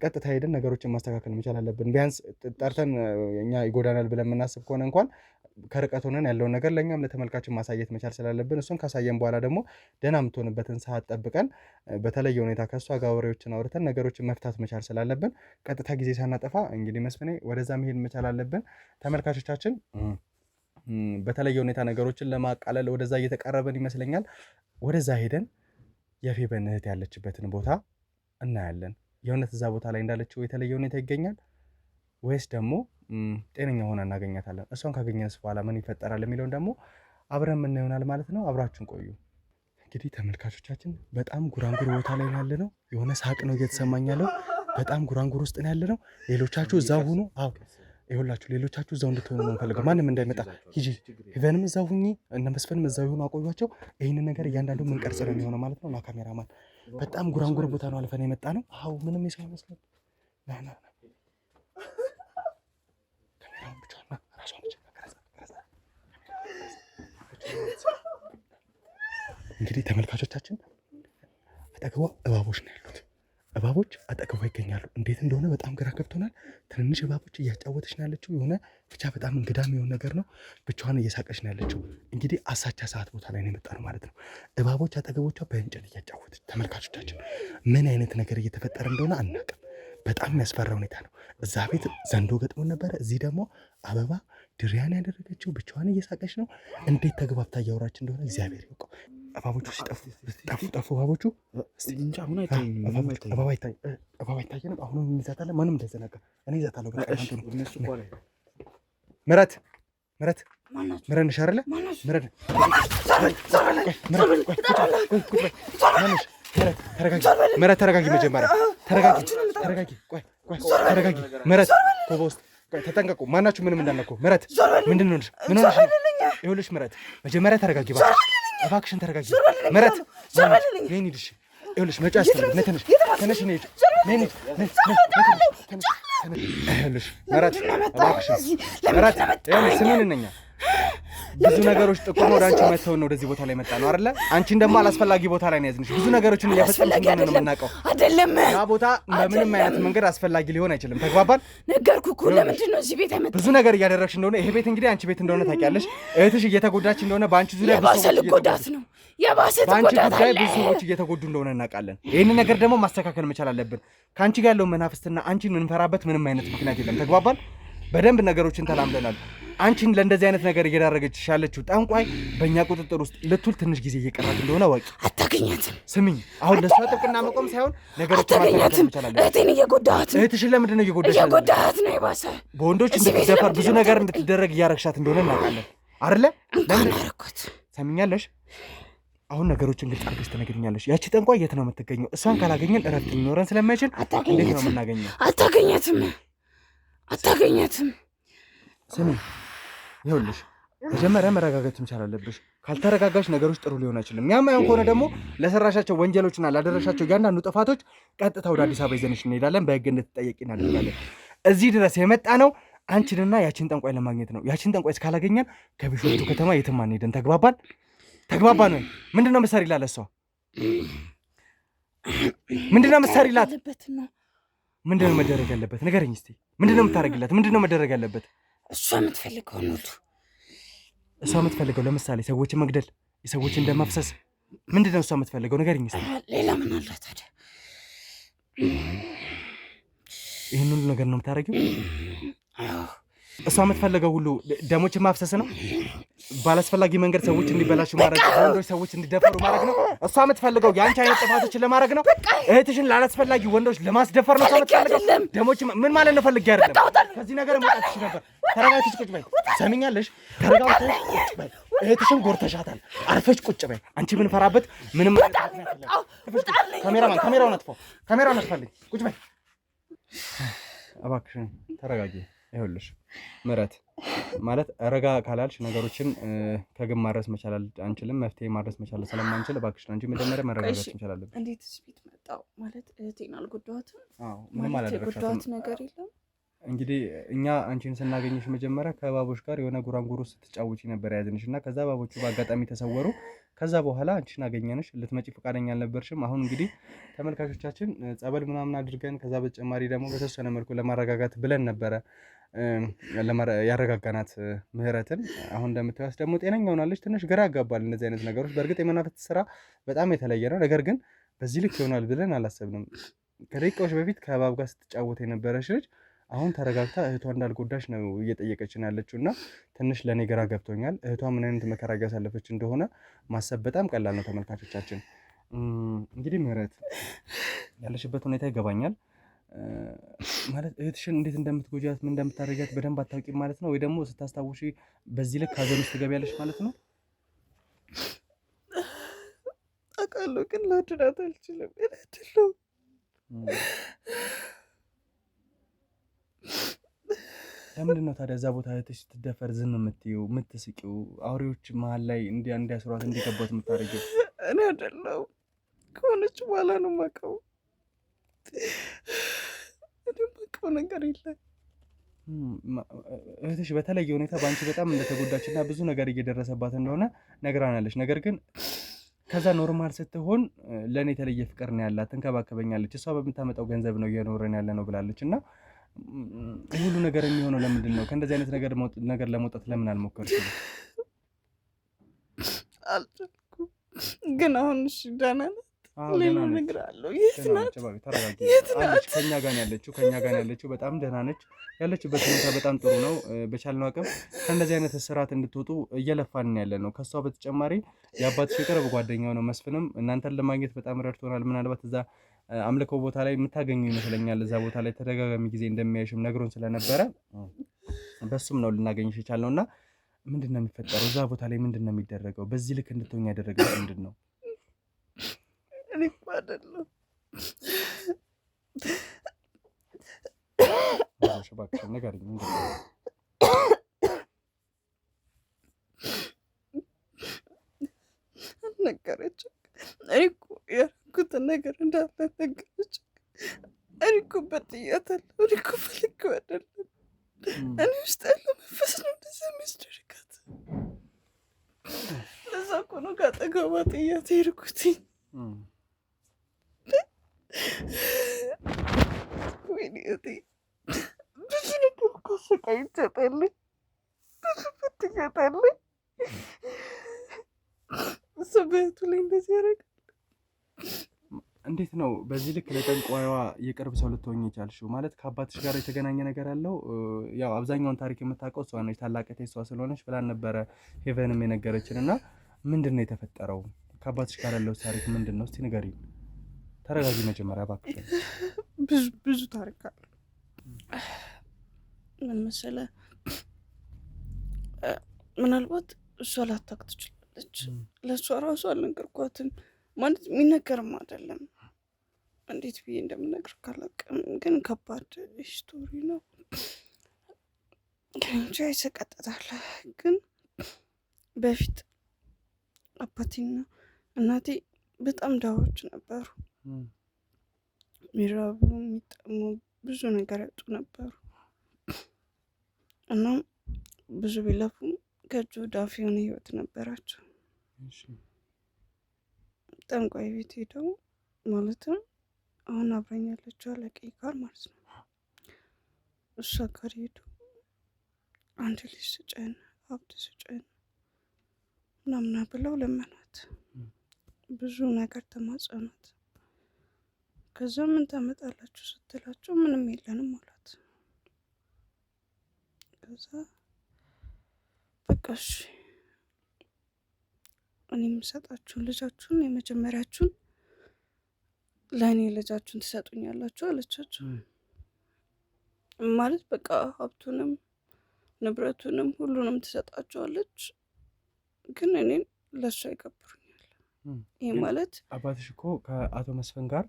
ቀጥታ ሄደን ነገሮችን ማስተካከል መቻል አለብን። ቢያንስ ጠርተን እኛ ይጎዳናል ብለን የምናስብ ከሆነ እንኳን ከርቀት ሆነን ያለውን ነገር ለእኛም ለተመልካችን ማሳየት መቻል ስላለብን እሱን ካሳየን በኋላ ደግሞ ደህና የምትሆንበትን ሰዓት ጠብቀን በተለየ ሁኔታ ከእሷ ጋር ወሬዎችን አውርተን ነገሮችን መፍታት መቻል ስላለብን ቀጥታ ጊዜ ሳናጠፋ እንግዲህ መስፍኔ ወደዛ መሄድ መቻል አለብን። ተመልካቾቻችን በተለየ ሁኔታ ነገሮችን ለማቃለል ወደዛ እየተቃረበን ይመስለኛል። ወደዛ ሄደን የፌበን እህት ያለችበትን ቦታ እናያለን። የእውነት እዛ ቦታ ላይ እንዳለችው የተለየ ሁኔታ ይገኛል ወይስ ደግሞ ጤነኛ ሆና እናገኛታለን? እሷን ካገኘንስ በኋላ ምን ይፈጠራል የሚለውን ደግሞ አብረን የምናየው ይሆናል ማለት ነው። አብራችሁን ቆዩ። እንግዲህ ተመልካቾቻችን በጣም ጉራንጉር ቦታ ላይ ያለ ነው። የሆነ ሳቅ ነው እየተሰማኝ ያለው። በጣም ጉራንጉር ውስጥ ነው ያለ ነው። ሌሎቻችሁ እዛው ሁኑ። አዎ ይኸውላችሁ ሌሎቻችሁ እዛው እንድትሆኑ ነው የምፈልገው። ማንም እንዳይመጣ ሂጂ። ፌቨንም እዛው ሁኚ፣ እነ መስፍንም እዛው ይሁኑ፣ አቆዩቸው። ይህንን ነገር እያንዳንዱ የምንቀርጽ ነው የሚሆነው ማለት ነው። ና ካሜራማን፣ በጣም ጉራንጉር ቦታ ነው አልፈን የመጣ ነው። አዎ ምንም የሰው አይመስልም። ና ካሜራውን ብቻ ና ራሷ ነች። እንግዲህ ተመልካቾቻችን አጠገቧ እባቦች ነው ያሉት። እባቦች አጠገቧ ይገኛሉ። እንዴት እንደሆነ በጣም ግራ ገብቶናል። ትንንሽ እባቦች እያጫወተች ነው ያለችው። የሆነ ብቻ በጣም እንግዳም የሆነ ነገር ነው። ብቻዋን እየሳቀች ነው ያለችው። እንግዲህ አሳቻ ሰዓት ቦታ ላይ ነው የመጣ ነው ማለት ነው። እባቦች አጠገቦቿ በእንጨት እያጫወተች፣ ተመልካቾቻችን ምን አይነት ነገር እየተፈጠረ እንደሆነ አናውቅም። በጣም የሚያስፈራ ሁኔታ ነው። እዛ ቤት ዘንዶ ገጥሞን ነበረ። እዚህ ደግሞ አበባ ድሪያን ያደረገችው ብቻዋን እየሳቀች ነው። እንዴት ተግባብታ እያወራች እንደሆነ እግዚአብሔር ይወቀው። እባቦቹ ሲጠፉ እባቦቹ እባባ አይታየንም። አሁንም እንይዛታለን። ማንም እንዳይዘናጋ እኔ ይዛታለሁ። ምረት ነሽ አይደለ? ምረት ተረጋጊ። መጀመሪያ ተረጋጊ። ተረጋጊ ምረት። ኮባ ውስጥ ተጠንቀቁ። ማናችሁ ምንም እንዳነኩ። ምረት ምንድን ነው? ምን ሆነሽ? ይኸውልሽ ምረት መጀመሪያ ተረጋጊ። እባክሽን ተረጋጊ ምረት። ነይ እንሂድ። ይኸውልሽ መጫ ያስፈልግ። ተነሽ ይኸውልሽ ምረት እባክሽን ምረት። ይኸውልሽ ስሚን እነኛ ብዙ ነገሮች ጥቁር ወደ አንቺ መተው ነው ወደዚህ ቦታ ላይ መጣ ነው አይደለ? አንቺን ደግሞ አላስፈላጊ ቦታ ላይ ነው ያዝንሽ። ብዙ ነገሮችን እያፈጸምሽ እንደሆነ ነው የምናውቀው። አይደለም ያ ቦታ በምንም አይነት መንገድ አስፈላጊ ሊሆን አይችልም። ተግባባን? ነገርኩህ እኮ። ለምንድን ነው እዚህ ቤት ያመጣው? ብዙ ነገር እያደረግሽ እንደሆነ፣ ይሄ ቤት እንግዲህ አንቺ ቤት እንደሆነ ታውቂያለሽ። እህትሽ እየተጎዳች እንደሆነ በአንቺ ዙሪያ የባሰ ልጎዳት ነው። በአንቺ ጉዳይ ብዙ ሰዎች እየተጎዱ እንደሆነ እናውቃለን። ይህንን ነገር ደግሞ ማስተካከል መቻል አለብን። ከአንቺ ጋር ያለውን መናፍስትና አንቺን የምንፈራበት ምንም አይነት ምክንያት የለም። ተግባባን? በደንብ ነገሮችን ተላምደናል። አንቺን ለእንደዚህ አይነት ነገር እየዳረገችሽ ያለችው ጠንቋይ በእኛ ቁጥጥር ውስጥ ልትውል ትንሽ ጊዜ እየቀራት እንደሆነ ወቂ። አታገኛትም። ስሚኝ፣ አሁን ለእሷ ጥብቅና መቆም ሳይሆን ነገሮችን አታገኛትም። እህቴን እየጎዳሃት ነው። እህትሽን ለምንድን ነው እየጎዳሃት ነው? የባሰ በወንዶች እንድትደፈር ብዙ ነገር እንድትደረግ እያረግሻት እንደሆነ እናውቃለን አይደለ? እንኳን አደረኳት። ሰሚኛለሽ? አሁን ነገሮችን ግልጽ አድርገሽ ትነግሪኛለሽ። ያቺ ጠንቋይ የት ነው የምትገኘው? እሷን ካላገኘን እረፍት ሊኖረን ስለማይችል እንዴት ነው የምናገኘው? አታገኛትም። ስሚ፣ ይኸውልሽ መጀመሪያ መረጋጋት መቻል አለብሽ። ካልተረጋጋሽ ነገሮች ጥሩ ሊሆን አይችልም። ያማያን ከሆነ ደግሞ ለሰራሻቸው ወንጀሎችና ላደረሻቸው እያንዳንዱ ጥፋቶች ቀጥታ ወደ አዲስ አበባ ይዘንሽ እንሄዳለን። በህግ እንድትጠየቂ እናደርጋለን። እዚህ ድረስ የመጣ ነው አንቺንና ያቺን ጠንቋይ ለማግኘት ነው። ያቺን ጠንቋይ እስካላገኘን ከቢሾፍቱ ከተማ የትም አንሄድን። ተግባባን? ተግባባን ወይ? ምንድነው ምሳሌ ላለ እሷ ምንድነው ምሳሌ ላት? ምንድነው መደረግ ያለበት? ንገረኝ እስቲ። ምንድነው የምታደርግላት? ምንድነው መደረግ ያለበት? እሷ የምትፈልገው ነው። እሷ የምትፈልገው ለምሳሌ ሰዎችን መግደል፣ የሰዎችን ደም ማፍሰስ፣ ምንድነው እሷ የምትፈልገው? ንገረኝ እስቲ። ሌላ ምን አለ ታዲያ? ይህን ሁሉ ነገር ነው የምታደርጊው? እሷ የምትፈልገው ሁሉ ደሞችን ማፍሰስ ነው። ባላስፈላጊ መንገድ ሰዎች እንዲበላሹ ማድረግ፣ ወንዶች ሰዎች እንዲደፈሩ ማድረግ ነው። እሷ የምትፈልገው የአንቺ አይነት ጥፋቶችን ለማድረግ ነው። እህትሽን ላላስፈላጊ ወንዶች ለማስደፈር ነው እሷ የምትፈልገው። ደሞች ምን ማለት ነው? ፈልጌ አይደለም። ከዚህ ነገር መውጣት ትችይ ነበር። ተረጋግተሽ ቁጭ በይ። ሰሚኛለሽ? ተረጋግተሽ ቁጭ በይ። እህትሽን ጎርተሻታል። አርፈሽ ቁጭ በይ። አንቺ ምን ፈራበት ምንም ካሜራውን አጥፋው። ካሜራውን አጥፋልኝ። ቁጭ በይ እባክሽን። ተረጋጊ። ይኸውልሽ ምረት ማለት ረጋ ካላልሽ ነገሮችን ከግብ ማድረስ መቻል አንችልም። መፍትሄ ማድረስ መቻል ስለማንችል እባክሽን አንቺ መጀመሪያ መረጋጋት መቻል አለብን። እንዴት ቤት መጣው ማለት እህቴን አልጎዳኋትም? አዎ ምንም አላደረግሻትም። የጎዳኋት ነገር የለም። እንግዲህ እኛ አንቺን ስናገኝሽ መጀመሪያ ከእባቦች ጋር የሆነ ጉራንጉሩ ስትጫወቺ ነበር ያዝንሽ እና ከዛ እባቦቹ በአጋጣሚ ተሰወሩ። ከዛ በኋላ አንቺን አገኘንሽ። ልትመጪ ፈቃደኛ አልነበርሽም። አሁን እንግዲህ ተመልካቾቻችን ጸበል ምናምን አድርገን ከዛ በተጨማሪ ደግሞ በተወሰነ መልኩ ለማረጋጋት ብለን ነበረ ያረጋጋናት ምህረትን። አሁን እንደምታዩት ደግሞ ጤነኛ ሆናለች። ትንሽ ግራ ያጋባል እንደዚህ አይነት ነገሮች። በእርግጥ የመናፍስት ስራ በጣም የተለየ ነው። ነገር ግን በዚህ ልክ ይሆናል ብለን አላሰብንም። ከደቂቃዎች በፊት ከእባብ ጋር ስትጫወት የነበረች ልጅ አሁን ተረጋግታ እህቷ እንዳልጎዳች ነው እየጠየቀችን ያለችው እና ትንሽ ለእኔ ግራ ገብቶኛል። እህቷ ምን አይነት መከራ እያሳለፈች እንደሆነ ማሰብ በጣም ቀላል ነው። ተመልካቾቻችን እንግዲህ ምህረት ያለሽበት ሁኔታ ይገባኛል። ማለት እህትሽን እንዴት እንደምትጎጃት ምን እንደምታደርጋት በደንብ አታውቂም ማለት ነው? ወይ ደግሞ ስታስታውሺ በዚህ ልክ ሀዘን ውስጥ ትገቢያለሽ ማለት ነው? አውቃለሁ፣ ግን ላድናት አልችልም። እላድለው ለምንድን ነው ታዲያ እዛ ቦታ እህትሽ ስትደፈር ዝም የምትይው የምትስቂው? አውሬዎች መሀል ላይ እንዲያስሯት እንዲገባት የምታደርጊው? እኔ አይደለሁም፣ ከሆነች በኋላ ነው የማውቀው። እኔ የማውቀው ነገር የለም። እህትሽ በተለየ ሁኔታ በአንቺ በጣም እንደተጎዳችና ብዙ ነገር እየደረሰባት እንደሆነ ነግራናለች። ነገር ግን ከዛ ኖርማል ስትሆን ለእኔ የተለየ ፍቅር ነው ያላት፣ ትንከባከበኛለች፣ እሷ በምታመጣው ገንዘብ ነው እየኖረን ያለ ነው ብላለች። እና ሁሉ ነገር የሚሆነው ለምንድን ነው? ከእንደዚህ አይነት ነገር ለመውጣት ለምን አልሞከርሽም? አልቻልኩም። ግን አሁን እሺ ደህና ናት። ሌላ ነገር አለው። የት ናት? የት ናት? ከኛ ጋር ያለችው በጣም ደህና ነች። ያለችበት ሁኔታ በጣም ጥሩ ነው። በቻልነው አቅም ከእንደዚህ አይነት እስራት እንድትወጡ እየለፋን ያለ ነው። ከሷ በተጨማሪ የአባትሽ የቅርብ ጓደኛው ነው መስፍንም እናንተን ለማግኘት በጣም ረድቶናል። ምናልባት እዛ አምልኮ ቦታ ላይ የምታገኙ ይመስለኛል። እዛ ቦታ ላይ ተደጋጋሚ ጊዜ እንደሚያይሽም ነግሮን ስለነበረ በሱም ነው ልናገኝሽ የቻልነው። እና ምንድን ነው የሚፈጠረው እዛ ቦታ ላይ? ምንድን ነው የሚደረገው? በዚህ ልክ እንድትሆኝ ያደረገው ምንድን ነው? እኔ እኮ አይደለሁም። እባክሽ ንገሪኝ። አልነገረችም። እኔ እኮ ያደረኩትን ነገር እንዳለ ነገረችም። እኔ እኮ በጥያታለሁ። እኔ እኮ ፈልጌው አይደለም። እኔ ውስጥ ያለው መንፈስ ነው እንደዚያ የሚያስደርጋት። ለዛ እኮ ነው ከአጠገቧ ጥያት የሄድኩትኝ። ወይኔ እህቴ ብዙ ነገር እኮ አሰቃይቻታለሁ፣ ብዙ ፈትቻታለሁ። እሱ በእህቱ ላይ እንደዚህ ያደርጋል። እንዴት ነው በዚህ ልክ ለጠንቋይዋ የቅርብ ሰው ልትሆኝ የቻልሽው? ማለት ከአባትሽ ጋር የተገናኘ ነገር አለው? ያው አብዛኛውን ታሪክ የምታውቀው እሷ ነች፣ ታላቅ እህቴ እሷ ስለሆነች ብላን ነበረ ሄቨንም የነገረችን። እና ምንድን ነው የተፈጠረው? ከአባትሽ ጋር ያለው ታሪክ ምንድን ነው? እስቲ ንገሪኝ። ተረጋጊ መጀመሪያ እባክሽ። ብዙ ታሪክ አለ። ምን መሰለህ፣ ምናልባት እሷ ላታውቅ ትችላለች። ለእሷ ራሱ አልነገርኳትም። ማለት የሚነገርም አይደለም። እንዴት ብዬ እንደምነግር ካላቅም፣ ግን ከባድ ስቶሪ ነው። እንጃ ይሰቀጥጣል። ግን በፊት አባቴና እናቴ በጣም ድሃዎች ነበሩ። የሚራቡ የሚጠሙ ብዙ ነገር ያጡ ነበሩ። እናም ብዙ ቢለፉም ከእጁ ዳፍ የሆነ ህይወት ነበራቸው። ጠንቋይ ቤት ሄደው ማለትም አሁን አብረኝ ያለችው አለቄ ጋር ማለት ነው፣ እሷ ጋር ሄዱ። አንድ ልጅ ስጨን፣ ሀብት ስጨን ምናምና ብለው ለመኗት። ብዙ ነገር ተማጸኗት። ከዛ ምን ታመጣላችሁ ስትላቸው ምንም የለንም አሏት። ከዛ በቃ እሺ እኔ የምሰጣችሁን ልጃችሁን የመጀመሪያችሁን ለእኔ ልጃችሁን ትሰጡኛላችሁ አለቻቸው። ማለት በቃ ሀብቱንም ንብረቱንም ሁሉንም ትሰጣቸዋለች፣ ግን እኔን ለእሷ ይገብሩኛል። ይህ ማለት አባትሽ እኮ ከአቶ መስፍን ጋር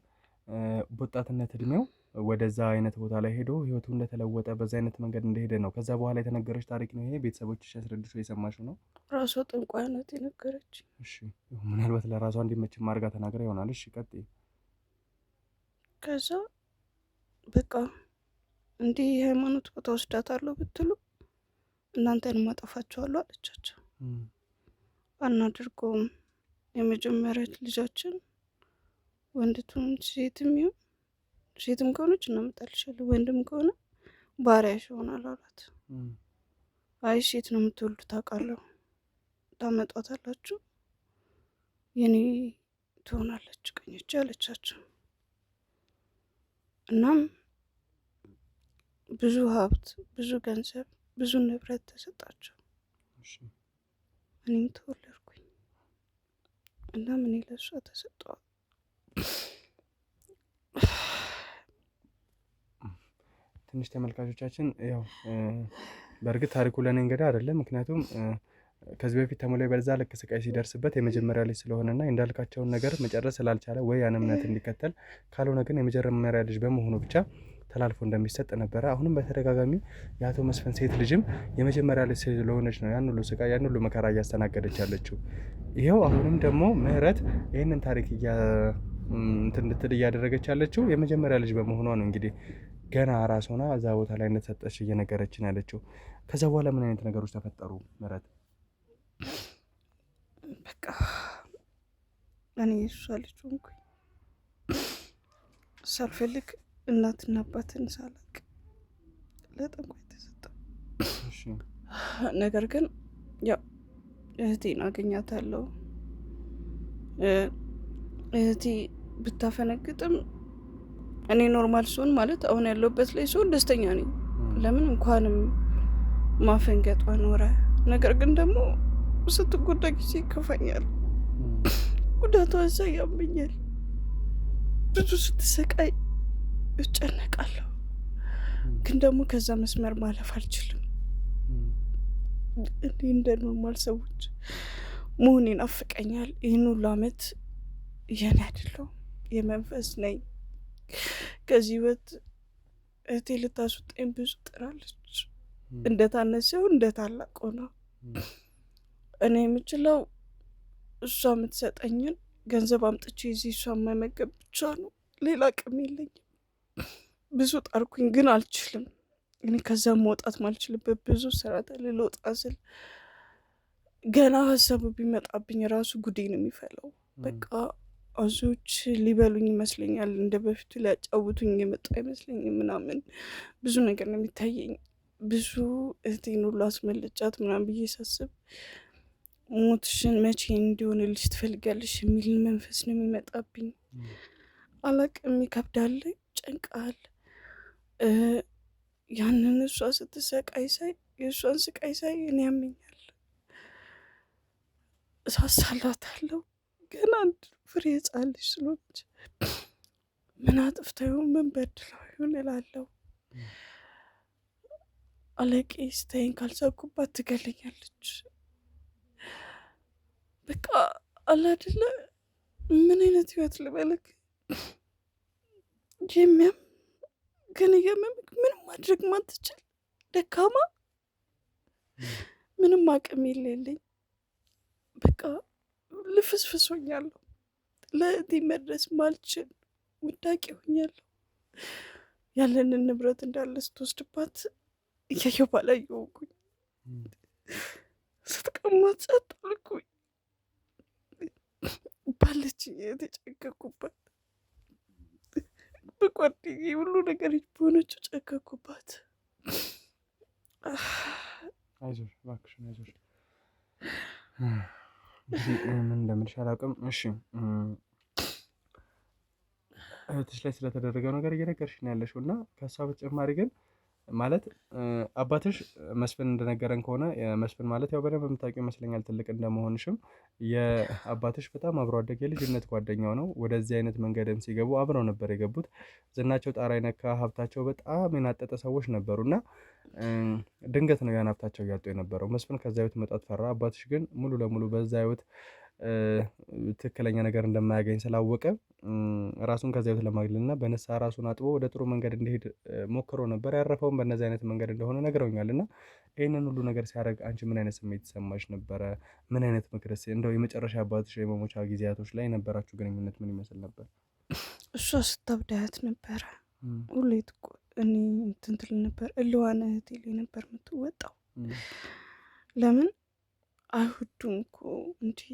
በወጣትነት እድሜው ወደዛ አይነት ቦታ ላይ ሄዶ ህይወቱ እንደተለወጠ በዛ አይነት መንገድ እንደሄደ ነው። ከዛ በኋላ የተነገረች ታሪክ ነው ይሄ? ቤተሰቦችሽ ያስረዱሽ የሰማሽው ነው? ራሷ ጠንቋይ ናት የነገረች። እሺ፣ ምናልባት ለራሷ እንዲመችም አድርጋ ተናግራ ይሆናል። እሺ ቀጥይ። ከዛ በቃ እንዲህ የሃይማኖት ቦታ ወስዳታለሁ ብትሉ እናንተን ማጠፋችኋለሁ አለቻቸው። አናድርገውም፣ የመጀመሪያ ልጃችን ወንድቱም ሴትም ይሁን ሴትም ከሆነች እናመጣልሻለን፣ ወንድም ከሆነ ባሪያሽ ይሆናል አሏት። አይ ሴት ነው የምትወልዱ ታውቃለሁ፣ ታመጧታላችሁ፣ የኔ ትሆናለች ቀኝ እጅ አለቻቸው። እናም ብዙ ሀብት፣ ብዙ ገንዘብ፣ ብዙ ንብረት ተሰጣቸው። እኔም ተወለድኩኝ። እናም እኔ ለእሷ ተሰጠዋል። ትንሽ ተመልካቾቻችን ያው በእርግጥ ታሪኩ ለእኔ እንግዳ አይደለም። ምክንያቱም ከዚህ በፊት ተሞላይ በዛ ልክ ስቃይ ሲደርስበት የመጀመሪያ ልጅ ስለሆነና እንዳልካቸውን ነገር መጨረስ ስላልቻለ ወይ ያን እምነት እንዲከተል ካልሆነ ግን የመጀመሪያ ልጅ በመሆኑ ብቻ ተላልፎ እንደሚሰጥ ነበረ። አሁንም በተደጋጋሚ የአቶ መስፍን ሴት ልጅም የመጀመሪያ ልጅ ስለሆነች ነው ያን ሁሉ ስቃይ ያን ሁሉ መከራ እያስተናገደች ያለችው። ይኸው አሁንም ደግሞ ምህረት ይህንን ታሪክ እንድትል እያደረገች ያለችው የመጀመሪያ ልጅ በመሆኗ ነው። እንግዲህ ገና ራስ ሆና እዛ ቦታ ላይ እንደተሰጠች እየነገረችን ያለችው። ከዛ በኋላ ምን አይነት ነገሮች ተፈጠሩ ምህረት? በቃ እኔ እሷ ልጅ ሆንኩኝ ሳልፈልግ እናትና አባትን ሳላቅ ለጠንቋይ ተሰጠ። ነገር ግን ያው እህቴን አገኛታለሁ። እህቴ ብታፈነግጥም እኔ ኖርማል ሲሆን ማለት አሁን ያለሁበት ላይ ሲሆን ደስተኛ ነኝ። ለምን እንኳንም ማፈንገጧ ኖረ። ነገር ግን ደግሞ ስትጎዳ ጊዜ ይከፋኛል። ጉዳቷ እዛ ያመኛል። ብዙ ስትሰቃይ እጨነቃለሁ። ግን ደግሞ ከዛ መስመር ማለፍ አልችልም። እኔ እንደ ኖርማል ሰዎች መሆን ይናፍቀኛል። ይህን ሁሉ አመት የኔ አይደለሁ የመንፈስ ነኝ። ከዚህ ህይወት እህቴ ልታስወጣኝ ብዙ ጥራለች። እንደ ታነስ ሲሆን እንደ ታላቅ ሆና እኔ የምችለው እሷ የምትሰጠኝን ገንዘብ አምጥቼ እዚህ እሷ መመገብ ብቻ ነው። ሌላ አቅም የለኝም። ብዙ ጣርኩኝ ግን አልችልም። እኔ ከዛ መውጣት ማልችልበት ብዙ ስራ ልወጣ ስል ገና ሀሳቡ ቢመጣብኝ ራሱ ጉዴ ነው የሚፈለው። በቃ አዞች ሊበሉኝ ይመስለኛል። እንደ በፊቱ ሊያጫውቱኝ የመጣ አይመስለኝም ምናምን ብዙ ነገር ነው የሚታየኝ። ብዙ እህቴን ሁሉ አስመልጫት ምናምን ብዬ ሳስብ ሞትሽን መቼ እንዲሆንልሽ ትፈልጋለሽ የሚል መንፈስ ነው የሚመጣብኝ። አላቅም፣ ይከብዳል፣ ጨንቃል። ያንን እሷ ስትሰቃይ ሳይ የእሷን ስቃይ ሳይ እኔ ያመኛል፣ እሳሳላታለሁ። ግን አንድ ፍሬ ሕፃን ልጅ ስለሆነች ምን አጥፍታ ይሆን ምን በድለው ይሆን እላለሁ። አለቄ ስታይን ካልሳኩባት ትገለኛለች። በቃ አላደለ ምን አይነት ህይወት ልበልክ? የሚያም ግን እያመምክ ምንም ማድረግ ማትችል ደካማ፣ ምንም አቅም የሌለኝ በቃ ልፍስፍስ ሆኛለሁ። ለእህቴ መድረስ ማልችል ውዳቂ ሆኛለሁ። ያለንን ንብረት እንዳለ ስትወስድባት እያየሁ ባላየሁ ሆንኩኝ። ስትቀማት ጸጥ አልኩኝ። ባለችኝ የተጨከኩባት፣ በጓደኛዬ ሁሉ ነገር በሆነችው ጨከኩባት። አይዞሽ እባክሽን አይዞሽ። ምን እንደምልሽ አላውቅም። እሺ እህትሽ ላይ ስለተደረገው ነገር እየነገርሽ ነው ያለሽው እና ከእሷ በተጨማሪ ግን ማለት አባትሽ መስፍን እንደነገረን ከሆነ መስፍን ማለት ያው በደንብ የምታውቂው ይመስለኛል፣ ትልቅ እንደመሆንሽም የአባትሽ በጣም አብሮ አደግ የልጅነት ጓደኛው ነው። ወደዚህ አይነት መንገድም ሲገቡ አብረው ነበር የገቡት። ዝናቸው ጣራ የነካ ሀብታቸው በጣም የናጠጠ ሰዎች ነበሩና ድንገት ነው ያን ሀብታቸው እያጡ የነበረው። መስፍን ከዛ ህይወት መውጣት ፈራ። አባትሽ ግን ሙሉ ለሙሉ በዛ ህይወት ትክክለኛ ነገር እንደማያገኝ ስላወቀ ራሱን ከዚያ ህይወት ለማግለልና በንስሐ ራሱን አጥቦ ወደ ጥሩ መንገድ እንዲሄድ ሞክሮ ነበር። ያረፈውም በእነዚህ አይነት መንገድ እንደሆነ ነግረውኛል። እና ይህንን ሁሉ ነገር ሲያደርግ አንቺ ምን አይነት ስሜት ይሰማሽ ነበረ? ምን አይነት ምክርስ እንደው የመጨረሻ አባትሽ የመሞቻ ጊዜያቶች ላይ የነበራችሁ ግንኙነት ምን ይመስል ነበር? እሷ ስታብዳያት ነበረ። ሁሌ እኔ እንትን ትል ነበር፣ እልዋን እህቴ ላይ ነበር የምትወጣው። ለምን አይሁዱም እኮ እንዲህ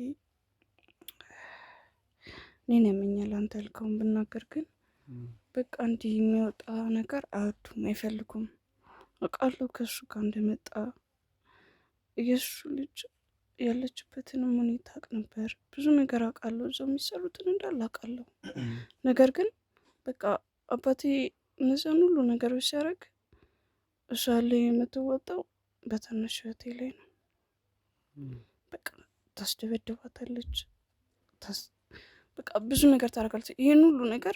እኔን ያመኛል አንተ ያልከውን ብናገር፣ ግን በቃ እንዲህ የሚወጣ ነገር አይወዱም፣ አይፈልጉም። አውቃለሁ ከእሱ ጋር እንደመጣ የእሱ ልጅ ያለችበትንም ሁኔታ አውቅ ነበር። ብዙ ነገር አውቃለሁ፣ እዛው የሚሰሩትን እንዳለ አውቃለሁ። ነገር ግን በቃ አባቴ እነዚያን ሁሉ ነገሮች ሲያደርግ እሷ ላይ የምትወጣው በታናሽ እህቴ ላይ ነው። በቃ ታስደበድባታለች፣ በቃ ብዙ ነገር ታደርጋለች። ይህን ሁሉ ነገር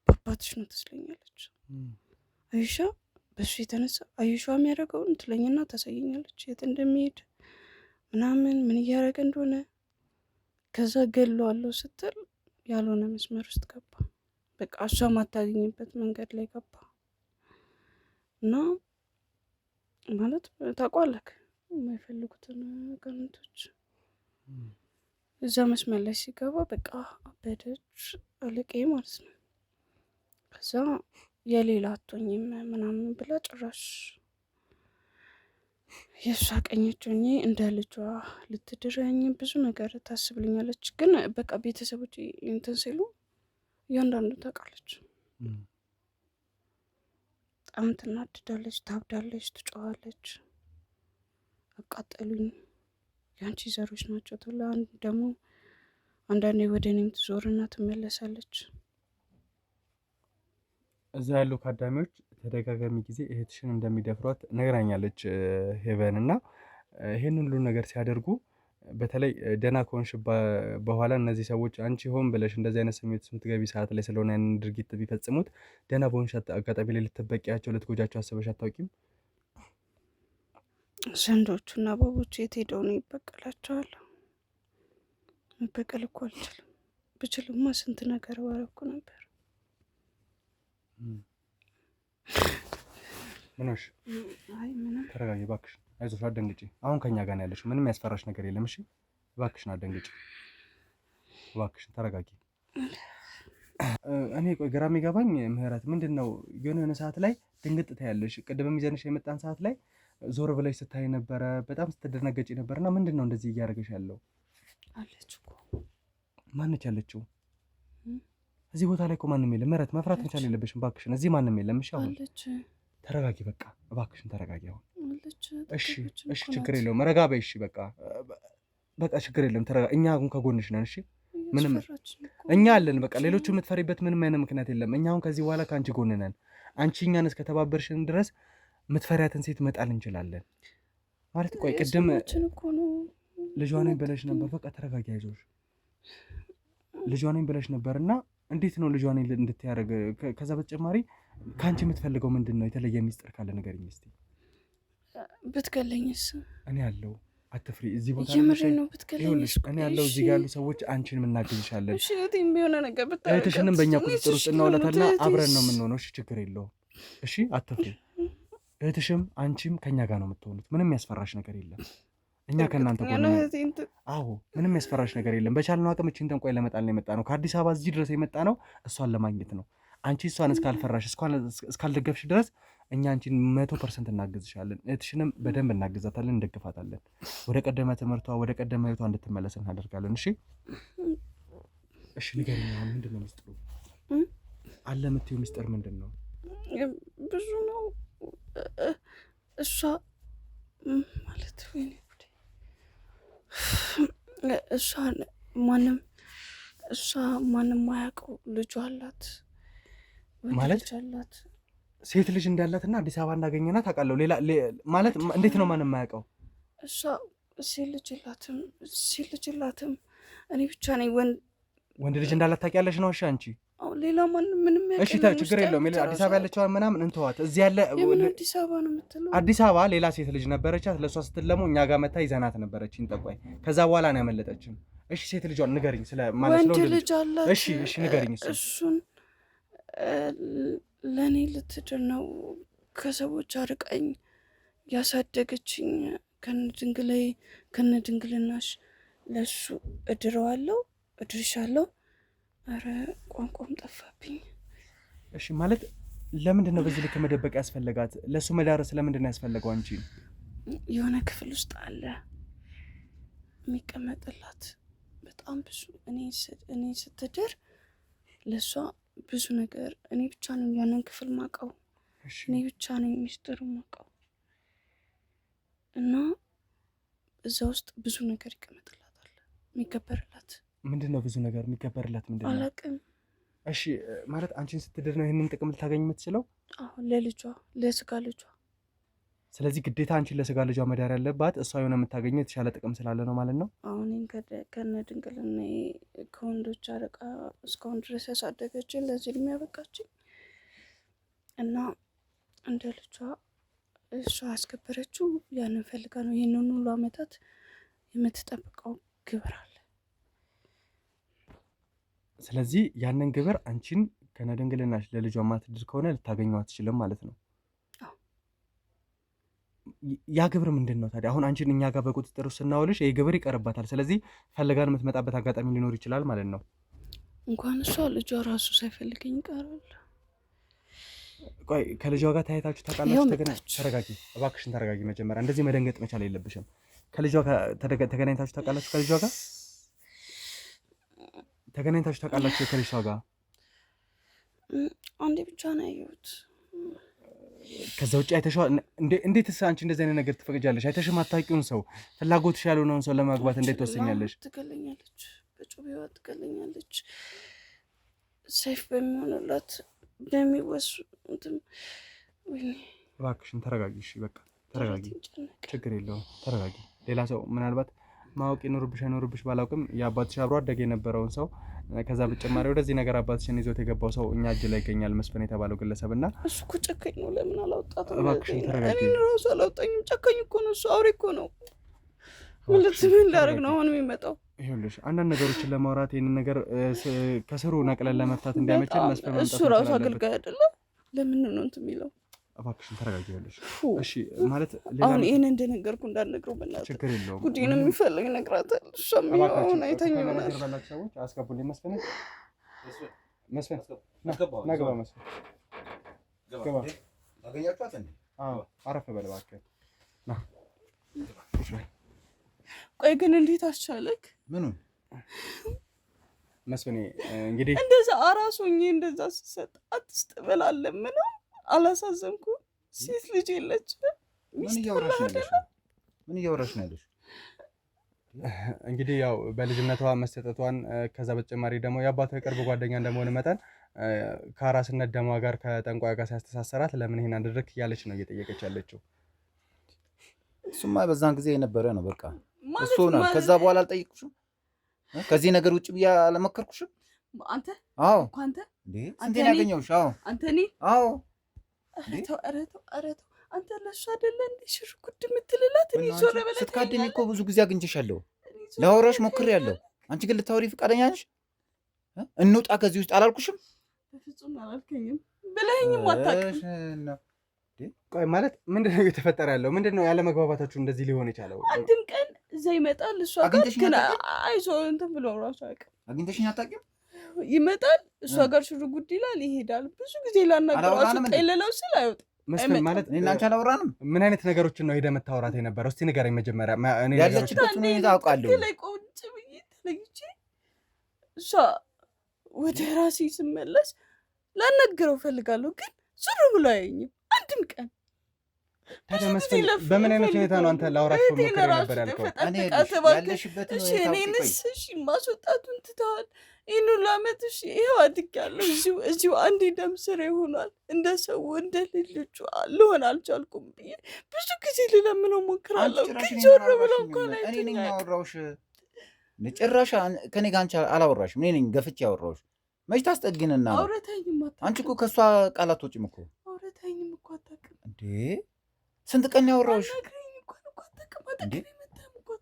በአባትሽ ነው ትስለኛለች። አይሻ በሱ የተነሳ አይሿ የሚያደርገውን ትለኝና ታሳየኛለች፣ የት እንደሚሄድ ምናምን ምን እያደረገ እንደሆነ። ከዛ ገለዋለሁ ስትል ያልሆነ መስመር ውስጥ ገባ። በቃ እሷ ማታገኝበት መንገድ ላይ ገባ እና ማለት ታውቋለክ የማይፈልጉትን ጋርመንቶች እዛ መስመር ላይ ሲገባ በቃ አበደች፣ አለቄ ማለት ነው። ከዛ የሌላ አቶኝም ምናምን ብላ ጭራሽ የእሷ ቀኘችኝ እንደ ልጇ ልትድረኝ ብዙ ነገር ታስብልኛለች። ግን በቃ ቤተሰቦች እንትን ሲሉ እያንዳንዱ ታውቃለች። በጣም ትናድዳለች፣ ታብዳለች፣ ትጮኻለች። አቃጠሉኝ የአንቺ ዘሮች ናቸው ተብላ ደግሞ አንዳንዴ ወደ እኔም ትዞርና ትመለሳለች። እዛ ያሉ ካዳሚዎች ተደጋጋሚ ጊዜ እህትሽን እንደሚደፍሯት ነግራኛለች ሄቨን። እና ይህን ሁሉ ነገር ሲያደርጉ በተለይ ደህና ከሆንሽ በኋላ እነዚህ ሰዎች አንቺ ሆን ብለሽ እንደዚህ አይነት ስሜት የምትገቢ ሰዓት ላይ ስለሆነ ያንን ድርጊት ቢፈጽሙት ደህና በሆንሽ አጋጣሚ ላይ ልትበቂያቸው ልትጎጃቸው አስበሽ አታውቂም? ዘንዶቹና እባቦቹ የት ሄደው ነው ይበቀላቸዋል? መበቀል እኮ አልችልም። ብችልማ ስንት ነገር ባረኩ ነበር። ምንሽ? አይ ምንም። ተረጋጊ እባክሽ፣ አይዞሽ፣ አትደንግጪ። አሁን ከኛ ጋር ነው ያለሽ፣ ምንም ያስፈራሽ ነገር የለም። እሺ እባክሽን አትደንግጪ፣ እባክሽን ተረጋጊ። እኔ ቆይ ግራ የሚገባኝ ምህረት ምንድን ነው የሆነ ሰዓት ላይ ድንግጥ ታያለሽ። ቅድም ይዘንሽ የመጣን ሰዓት ላይ ዞር ብለሽ ስታይ ነበረ፣ በጣም ስትደነገጪ ነበር። እና ምንድን ነው እንደዚህ እያደረገሽ ያለው? አለች እኮ። ማነች ያለችው? እዚህ ቦታ ላይ እኮ ማንም የለም። ምህረት መፍራት መቻል የለብሽም እባክሽን። እዚህ ማንም የለም። እሺ አሁን ተረጋጊ፣ በቃ እባክሽን ተረጋጊ አሁን። እሺ እሺ፣ ችግር የለውም ረጋ በይ። እሺ በቃ ችግር የለም ተረጋ። እኛ አሁን ከጎንሽ ነን። እሺ ምንም እኛ አለን። በቃ ሌሎቹ የምትፈሪበት ምንም አይነት ምክንያት የለም። እኛ አሁን ከዚህ በኋላ ከአንቺ ጎን ነን። አንቺ እኛን እስከተባበርሽን ድረስ የምትፈሪያትን ሴት መጣል እንችላለን ማለት። ቆይ ቅድም ልጇ ነኝ ብለሽ ነበር። በቃ ተረጋጊ፣ አይዞሽ። ልጇ ነኝ ብለሽ ነበር እና እንዴት ነው ልጇ ነኝ እንድትያደርግ? ከዛ በተጨማሪ ከአንቺ የምትፈልገው ምንድን ነው? የተለየ ሚስጥር ካለ ንገሪኝ እስኪ። ብትገለኝስ? እኔ ያለው አትፍሪ። እዚህ ቦታ ነው ብትገለኝስ? እኔ ያለው እዚህ ጋር ያሉ ሰዎች አንቺን እናግዝሻለን። እሺ እህቴም ቢሆን ነገር ብታረጋት እህትሽንም በእኛ ቁጥጥር ውስጥ እናውለታልና አብረን ነው የምንሆነው። እሺ ችግር የለውም። እሺ አትፍሪ። እህትሽም አንቺም ከኛ ጋር ነው የምትሆኑት። ምንም ያስፈራሽ ነገር የለም። እኛ ከእናንተ ጎን ነው። አዎ ምንም ያስፈራሽ ነገር የለም። በቻልነው አቅም እቺን ጠንቋይ ለመጣል ነው የመጣ ነው። ከአዲስ አበባ እዚህ ድረስ የመጣ ነው እሷን ለማግኘት ነው። አንቺ እሷን እስካልፈራሽ እስካልደገፍሽ ድረስ እኛ አንቺን 100% እናግዝሻለን። እህትሽንም በደንብ እናግዛታለን፣ እንደግፋታለን። ወደ ቀደመ ትምህርቷ ወደ ቀደመ ህይወቷ እንድትመለስ እናደርጋለን። እሺ እሺ ንገሪኝ፣ ምንድን ነው ሚስጥሩ? አለ የምትይው ሚስጥር ምንድን ነው? ብዙ ነው። እሷ ማለት ወይኔ እሷ ማንም ማያውቀው ልጇ አላት ማለት አላት። ሴት ልጅ እንዳላትና አዲስ አበባ እንዳገኘናት አውቃለሁ። ሌላ ማለት እንዴት ነው ማንም ማያውቀው? እሷ ሴት ልጅ የላትም። እኔ ብቻ ነኝ ወንድ ልጅ እንዳላት ታውቂያለሽ ነው? እሺ አንቺ ሌላ ማንም ምንም ያውቃል? እሺ ችግር የለውም። አዲስ አበባ ያለችዋን ምናምን እንተዋት። እዚህ ያለ አዲስ አበባ ነው የምትለው። አዲስ አበባ ሌላ ሴት ልጅ ነበረቻት። ለእሷ ስትለሙ እኛ ጋር መታ ይዘናት ነበረችን ጠቋይ። ከዛ በኋላ ነው ያመለጠችን። እሺ ሴት ልጇን ንገሪኝ። ስለ ማለት ነው ወንድ ልጅ አላት። እሺ ንገሪኝ። እሱን ለእኔ ልትድር ነው ከሰዎች አርቃኝ ያሳደገችኝ። ከነድንግልናሽ ለሱ እድርሻለሁ። ኧረ ቋንቋም ጠፋብኝ። እሺ ማለት ለምንድን ነው በዚህ ልክ መደበቅ ያስፈለጋት? ለሱ መዳረስ ለምንድን ነው ያስፈለገው? አንቺ የሆነ ክፍል ውስጥ አለ የሚቀመጥላት በጣም ብዙ። እኔ ስትድር ለእሷ ብዙ ነገር እኔ ብቻ ነኝ ያንን ክፍል ማውቀው። እኔ ብቻ ነኝ ሚስጥሩ ማውቀው እና እዛ ውስጥ ብዙ ነገር ይቀመጥላታል የሚከበርላት። ምንድን ነው ብዙ ነገር የሚከበርላት? ምንድን ነው አላውቅም። እሺ ማለት አንቺን ስትድር ነው ይህንን ጥቅም ልታገኝ የምትችለው? አሁን ለልጇ ለስጋ ልጇ። ስለዚህ ግዴታ አንቺን ለስጋ ልጇ መዳር ያለባት እሷ የሆነ የምታገኘው የተሻለ ጥቅም ስላለ ነው ማለት ነው። አሁን ከነ ድንግልና ከወንዶች አረቃ እስካሁን ድረስ ያሳደገችን ለዚህ እድሜ ያበቃችን እና እንደ ልጇ እሷ ያስከበረችው ያንን ፈልጋ ነው። ይህንን ሁሉ አመታት የምትጠብቀው ግብር አለ። ስለዚህ ያንን ግብር አንቺን ከነድንግልናሽ ለልጇ ማትድር ከሆነ ልታገኘው አትችልም ማለት ነው። ያ ግብር ምንድን ነው ታዲያ? አሁን አንቺን እኛ ጋር በቁጥጥር ውስጥ ስናውልሽ ይህ ግብር ይቀርባታል። ስለዚህ ፈልጋን የምትመጣበት አጋጣሚ ሊኖር ይችላል ማለት ነው። እንኳን እሷ ልጇ ራሱ ሳይፈልገኝ ይቀራል። ቆይ ከልጇ ጋር ተያይታችሁ ታውቃላችሁ? ተረጋጊ እባክሽን፣ ተረጋጊ። መጀመሪያ እንደዚህ መደንገጥ መቻል የለብሽም። ከልጇ ጋር ተገናኝታችሁ ታውቃላችሁ? ከልጇ ጋር ተገናኝታችሁ ታውቃላችሁ? ከልጇ ጋር አንዴ ብቻ ነው ያየሁት። ከዛ ውጭ አይተሽው? እንዴትስ አንቺ እንደዚህ አይነት ነገር ትፈቅጃለሽ? አይተሽ ማታውቂውን ሰው ፍላጎትሽ ያልሆነውን ሰው ለማግባት እንዴት ትወሰኛለሽ? ትገለኛለች፣ በጩቤዋ ትገለኛለች። ሰይፍ በሚሆንላት በሚወሱትም። እባክሽን ተረጋጊ። እሺ በቃ ተረጋጊ፣ ችግር የለውም ተረጋጊ። ሌላ ሰው ምናልባት ማወቅ ይኖርብሽ አይኖርብሽ ባላውቅም የአባትሽ አብሮ አደግ የነበረውን ሰው ከዛ በተጨማሪ ወደዚህ ነገር አባትሽን ይዞት የገባው ሰው እኛ እጅ ላይ ይገኛል፣ መስፍን የተባለው ግለሰብ እና እሱ እኮ ጨካኝ ነው። ለምን አላወጣትም? እባክሽን ተረጋጊ። እኔ ራሱ አላወጣኝም። ጨካኝ እኮ ነው እሱ፣ አውሬ እኮ ነው። ምን ላደርግ ነው አሁን የሚመጣው? ይኸውልሽ አንዳንድ ነገሮችን ለማውራት ይህንን ነገር ከስሩ ነቅለን ለመፍታት እንዲያመችል መስፍን መምጣት እሱ ራሱ አገልጋይ አይደለ? ለምን ነው እንትን የሚለው? እባክሽን ተረጋጊ። ይኸውልሽ እሺ ማለት አሁን ይሄን እንደነገርኩ እንዳልነግረው በእናትህ ችግር የለውም። ጉዲን የሚፈልግ ነግራታል። እሷም ይሆን አይተኝ ይሆናል። ሰዎች አስገቡልኝ። መስፍን ና ግባ። መስፍን ግባ። አገኛችኋት እንዴ? አዎ አረፍ በል እባክህ ና። ቆይ ግን እንዴት አስቻለክ? ምኑን መስፍኔ እንግዲህ እንደዛ አራሱኝ እንደዛ ሲሰጥ አትስጥ በላለም ነው። አላሳዘንኩም። ሴት ልጅ የለች። ምን እያወራሽ ነው ያለሽ? እንግዲህ ያው በልጅነቷ መሰጠቷን ከዛ በተጨማሪ ደግሞ የአባቷ የቅርብ ጓደኛ እንደመሆን መጠን ከአራስነት ደሟ ጋር ከጠንቋይ ጋር ሲያስተሳሰራት ለምን ይሄን አደረግክ እያለች ነው እየጠየቀች ያለችው። እሱማ በዛን ጊዜ የነበረ ነው በቃ እሱ ነው። ከዛ በኋላ አልጠይቅሽም ከዚህ ነገር ውጭ ብዬ አልመከርኩሽም አንተ? አዎ እኮ አንተ እንዴ ያገኘሁሽ? አዎ አንተ እኔ? አዎ ኧረ ተው አንተ ለእሱ አይደለ እንዴ ሽርጉድ የምትልላት? እኔ ዞር በለት ስትካደኝ እኮ ብዙ ጊዜ አግኝቼሻለሁ፣ ላወራሽ ሞክሬያለሁ። አንቺ ግን ልታወሪ ፈቃደኛ ነሽ? እንውጣ ከዚህ ውስጥ አላልኩሽም? በፍጹም አላልከኝም ብለኸኝም አታውቅም። ቆይ ማለት ምንድነው እየተፈጠረ ያለው? ምንድነው ያለ መግባባታችሁ እንደዚህ ሊሆን የቻለው? አንድም ቀን እዛ ይመጣል እሷ ጋር ግን አይዞህ እንትን ብሎ እራሱ አያውቅም። አግኝተሽኝ አታውቂም? ይመጣል እሷ ጋር ሽርጉድ ይላል ይሄዳል። ብዙ ጊዜ ላናግረው ጠይለለው ስል አይወጣም። መስፍን ማለት እኔና አንቺ አላወራንም? ምን አይነት ነገሮችን ነው ሄደህ የምታወራት የነበረው? እስቲ ንገረኝ መጀመሪያ። እኔ ያለችበትን ሁኔታ አውቃለሁ። ላይ ቆንጭ ብዬ ተለይቼ እሷ ወደ ራሴ ስመለስ ላናግረው ፈልጋለሁ፣ ግን ዞር ብሎ አያየኝም አንድም ቀን። ታዲያ መስፍን በምን አይነት ሁኔታ ነው አንተ ላውራችሁ ሞክሬ ነበር ያልከው? ያለሽበትን እኔንስ እሺ ማስወጣቱን ትተዋል። ይህን ሁሉ ዓመት እሺ ይኸው አድጌያለሁ። እዚሁ አንድ ደም ስሬ ሆኗል። እንደ ሰው እንደ ልጁ ልሆን አልቻልኩም ብዬ ብዙ ጊዜ ልለምነው ሞክራለሁ፣ ግን ዞር ብሎ እንኳን እኔ ያወራሁሽ ጭራሽ ከኔ ጋር አንቺ አላወራሽም። እኔ ነኝ ገፍቼ ያወራሁሽ። መች ታስጠግንና ነው? አንቺ እኮ ከእሷ ቃል አትወጪም እኮ። አውረታኝም እኮ አታውቅም እንዴ? ስንት ቀን ያወራሁሽ እንዴ?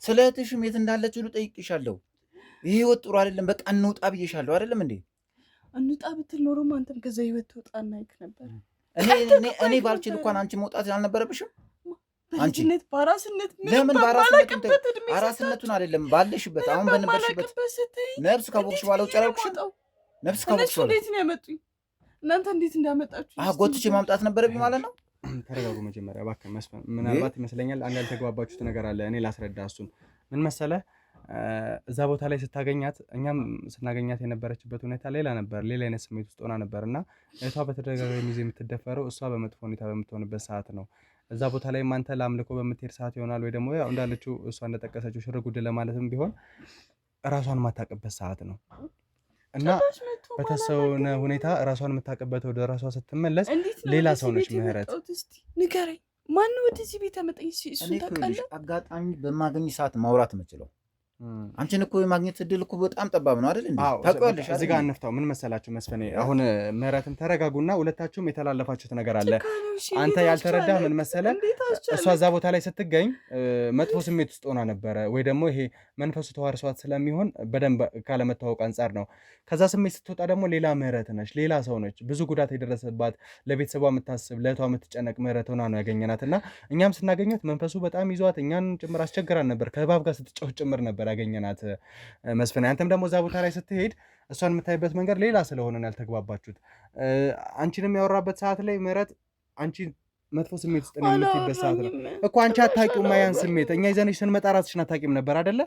ስለ እህትሽም የት እንዳለች ሁሉ ጠይቄሻለሁ። ይሄ ህይወት ጥሩ አይደለም፣ በቃ እንውጣ ብዬሻለሁ አይደለም እንዴ? እንውጣ ብትል ኖሮማ አንተም ከዛ ህይወት ትወጣና ይክ ነበር። እኔ ባልችል እንኳን አንቺ መውጣት አልነበረብሽም? አንቺ በአራስነት ለምን አራስነቱን አይደለም ባለሽበት አሁን በነበርሽበት ነፍስ ካወቅሽ በኋላ ውጭ አላልኩሽም? ነፍስ ካወቅሽ በኋላ እንዴት ነው ያመጡኝ? እናንተ እንዴት እንዳመጣችሁ ጎትቼ ማምጣት ነበረብኝ ማለት ነው። ተረጋጉ መጀመሪያ እባክህ መስፍን። ምናልባት ይመስለኛል አንድ ያልተግባባችሁት ነገር አለ። እኔ ላስረዳ። እሱን ምን መሰለህ፣ እዛ ቦታ ላይ ስታገኛት እኛም ስናገኛት የነበረችበት ሁኔታ ሌላ ነበር። ሌላ አይነት ስሜት ውስጥ ሆና ነበር እና እህቷ በተደጋጋሚ ጊዜ የምትደፈረው እሷ በመጥፎ ሁኔታ በምትሆንበት ሰዓት ነው። እዛ ቦታ ላይ አንተ ለአምልኮ በምትሄድ ሰዓት ይሆናል ወይ ደግሞ ያው እንዳለችው እሷ እንደጠቀሰችው ሽርጉድ ለማለትም ቢሆን እራሷን የማታውቅበት ሰዓት ነው እና በተሰውነ ሁኔታ እራሷን የምታውቅበት ወደ ራሷ ስትመለስ ሌላ ሰው ነች። ምህረት ንገረኝ፣ ማን ወደዚህ ቤት አመጣኝ? እሱን ታውቃለህ? አጋጣሚ በማገኝ ሰዓት ማውራት የምችለው አንቺን እኮ የማግኘት እድል እኮ በጣም ጠባብ ነው አይደል እንዴ? ታውቂዋለሽ። እዚህ ጋር እንፍታው። ምን መሰላችሁ መስፍኔ፣ አሁን ምህረትን ተረጋጉና ሁለታችሁም የተላለፋችሁት ነገር አለ። አንተ ያልተረዳህ ምን መሰለ፣ እሷ እዛ ቦታ ላይ ስትገኝ መጥፎ ስሜት ውስጥ ሆና ነበረ፣ ወይ ደግሞ ይሄ መንፈሱ ተዋርሷት ስለሚሆን በደንብ ካለመታወቅ አንጻር ነው። ከዛ ስሜት ስትወጣ ደግሞ ሌላ ምህረት ነች፣ ሌላ ሰው ነች፣ ብዙ ጉዳት የደረሰባት ለቤተሰቧ የምታስብ ለእህቷ የምትጨነቅ ምህረት ሆና ነው ያገኘናት እና እኛም ስናገኘት መንፈሱ በጣም ይዟት እኛን ጭምር አስቸግራን ነበር። ከእባብ ጋር ስትጮህ ጭምር ነበር ያገኘናት መስፍን። አንተም ደግሞ እዛ ቦታ ላይ ስትሄድ እሷን የምታይበት መንገድ ሌላ ስለሆነ ያልተግባባችሁት። አንቺንም ያወራበት ሰዓት ላይ ምህረት አንቺ መጥፎ ስሜት ውስጥ ነው የምትይበት ሰዓት ነው እኮ። አንቺ አታውቂውም ያን ስሜት። እኛ ይዘንሽ ስንመጣ ራስሽን አታውቂም ነበር አይደለ?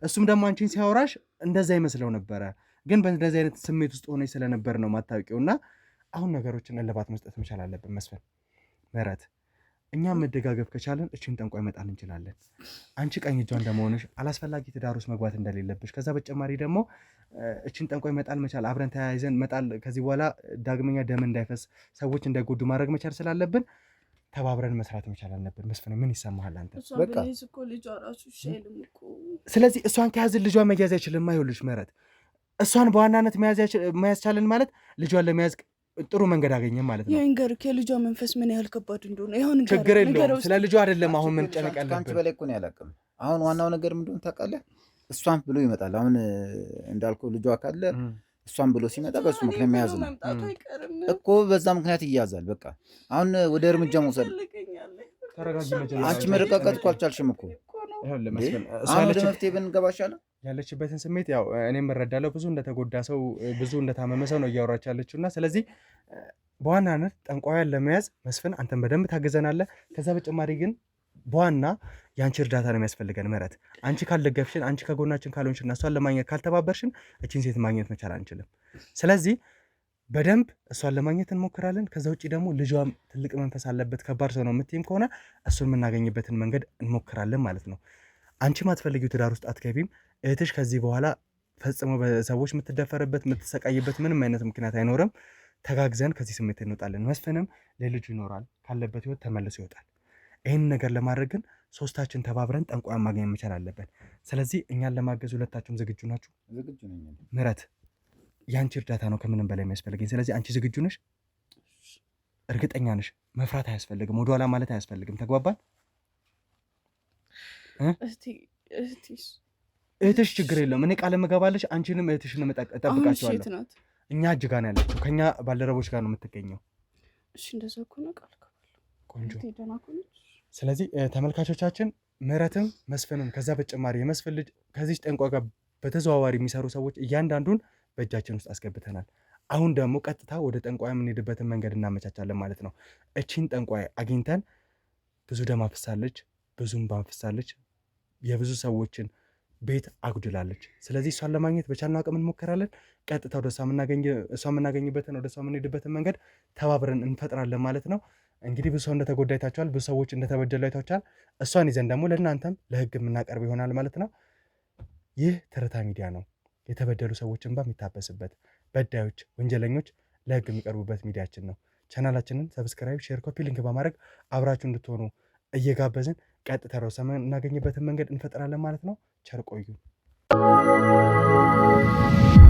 እሱም ደግሞ አንቺን ሲያወራሽ እንደዛ ይመስለው ነበረ፣ ግን በእንደዚህ አይነት ስሜት ውስጥ ሆነሽ ስለነበር ነው ማታውቂው። እና አሁን ነገሮችን እልባት መስጠት መቻል አለብን መስፍን። ምህረት እኛም መደጋገፍ ከቻለን እችን ጠንቋይ መጣል እንችላለን። አንቺ ቀኝ እጇ እንደመሆንሽ አላስፈላጊ ትዳር ውስጥ መግባት እንደሌለብሽ፣ ከዛ በተጨማሪ ደግሞ እችን ጠንቋይ መጣል መቻል፣ አብረን ተያይዘን መጣል፣ ከዚህ በኋላ ዳግመኛ ደም እንዳይፈስ ሰዎች እንዳይጎዱ ማድረግ መቻል ስላለብን ተባብረን መስራት መቻል አለብን። መስፍን ምን ይሰማሃል አንተ? በቃ ስለዚህ እሷን ከያዝን ልጇን መያዝ አይችልም። አይሆንልሽ ምህረት፣ እሷን በዋናነት መያዝ ቻለን ማለት ልጇን ለመያዝ ጥሩ መንገድ አገኘም ማለት ነው። የንገርክ የልጇ መንፈስ ምን ያህል ከባድ እንደሆነ ይሁን። ችግር የለውም። ስለ ልጇ አይደለም አሁን ምን ጨነቅ ያለብን። ከአንቺ በላይ እኮ ነው ያላቅም። አሁን ዋናው ነገር ምንድን ታውቃለህ? እሷን ብሎ ይመጣል። አሁን እንዳልከው ልጇ ካለ እሷን ብሎ ሲመጣ በሱ ምክንያት መያዝ ነው እኮ። በዛ ምክንያት ይያዛል። በቃ አሁን ወደ እርምጃ መውሰድ። አንቺ መረጋጋት እኮ አልቻልሽም እኮ። አሁን ወደ መፍትሄ ብንገባ ይሻላል። ያለችበትን ስሜት ያው እኔም እረዳለሁ። ብዙ እንደተጎዳ ሰው ብዙ እንደታመመ ሰው ነው እያወራች ያለችው እና ስለዚህ በዋናነት ጠንቋያን ለመያዝ መስፍን አንተን በደንብ ታገዘናለህ። ከዛ በተጨማሪ ግን በዋና የአንቺ እርዳታ ነው የሚያስፈልገን ምህረት። አንቺ ካልደገፍሽን፣ አንቺ ከጎናችን ካልሆንሽና እሷን ለማግኘት ካልተባበርሽን እቺን ሴት ማግኘት መቻል አንችልም። ስለዚህ በደንብ እሷን ለማግኘት እንሞክራለን። ከዛ ውጭ ደግሞ ልጇም ትልቅ መንፈስ አለበት ከባድ ሰው ነው የምትይም ከሆነ እሱን የምናገኝበትን መንገድ እንሞክራለን ማለት ነው። አንቺ ማትፈልጊው ትዳር ውስጥ አትገቢም። እህትሽ ከዚህ በኋላ ፈጽሞ በሰዎች የምትደፈርበት የምትሰቃይበት ምንም አይነት ምክንያት አይኖርም። ተጋግዘን ከዚህ ስሜት እንወጣለን። መስፍንም ለልጁ ይኖራል፣ ካለበት ህይወት ተመልሶ ይወጣል። ይህን ነገር ለማድረግ ግን ሶስታችን ተባብረን ጠንቋይ ማግኘት መቻል አለብን። ስለዚህ እኛን ለማገዝ ሁለታችሁም ዝግጁ ናችሁ? ዝግጁ ነኝ። ምህረት የአንቺ እርዳታ ነው ከምንም በላይ የሚያስፈልገኝ። ስለዚህ አንቺ ዝግጁ ነሽ? እርግጠኛ ነሽ? መፍራት አያስፈልግም፣ ወደኋላ ማለት አያስፈልግም። ተግባባን? እህትሽ ችግር የለውም። እኔ ቃል መገባለሽ፣ አንቺንም እህትሽንም እጠብቃቸዋለሁ። እኛ እጅ ጋር ነው ያለችው፣ ከኛ ባልደረቦች ጋር ነው የምትገኘው። እሺ እንደዛ ከሆነ ቃል ቆንጆ። ስለዚህ ተመልካቾቻችን ምህረትም መስፍንም ከዛ በተጨማሪ የመስፍን ልጅ ከዚህ ጠንቋይ ጋር በተዘዋዋሪ የሚሰሩ ሰዎች እያንዳንዱን በእጃችን ውስጥ አስገብተናል። አሁን ደግሞ ቀጥታ ወደ ጠንቋይ የምንሄድበትን መንገድ እናመቻቻለን ማለት ነው። እቺን ጠንቋይ አግኝተን ብዙ ደም አፍሳለች፣ ብዙም ባፍሳለች፣ የብዙ ሰዎችን ቤት አጉድላለች። ስለዚህ እሷን ለማግኘት በቻልነው አቅም እንሞክራለን። ቀጥታ ወደ እሷ የምናገኝበትን ወደ እሷ የምንሄድበትን መንገድ ተባብረን እንፈጥራለን ማለት ነው። እንግዲህ ብዙ ሰው እንደተጎዳ አይታችኋል፣ ብዙ ሰዎች እንደተበደሉ አይታችኋል። እሷን ይዘን ደግሞ ለእናንተም ለህግ የምናቀርብ ይሆናል ማለት ነው። ይህ ትርታ ሚዲያ ነው። የተበደሉ ሰዎችን እንባ የሚታበስበት፣ በዳዮች ወንጀለኞች ለህግ የሚቀርቡበት ሚዲያችን ነው። ቻናላችንን ሰብስክራይብ፣ ሼር፣ ኮፒ ሊንክ በማድረግ አብራችሁ እንድትሆኑ እየጋበዝን ቀጥታ እናገኝበትን መንገድ እንፈጥራለን ማለት ነው። ቸር ቆዩ።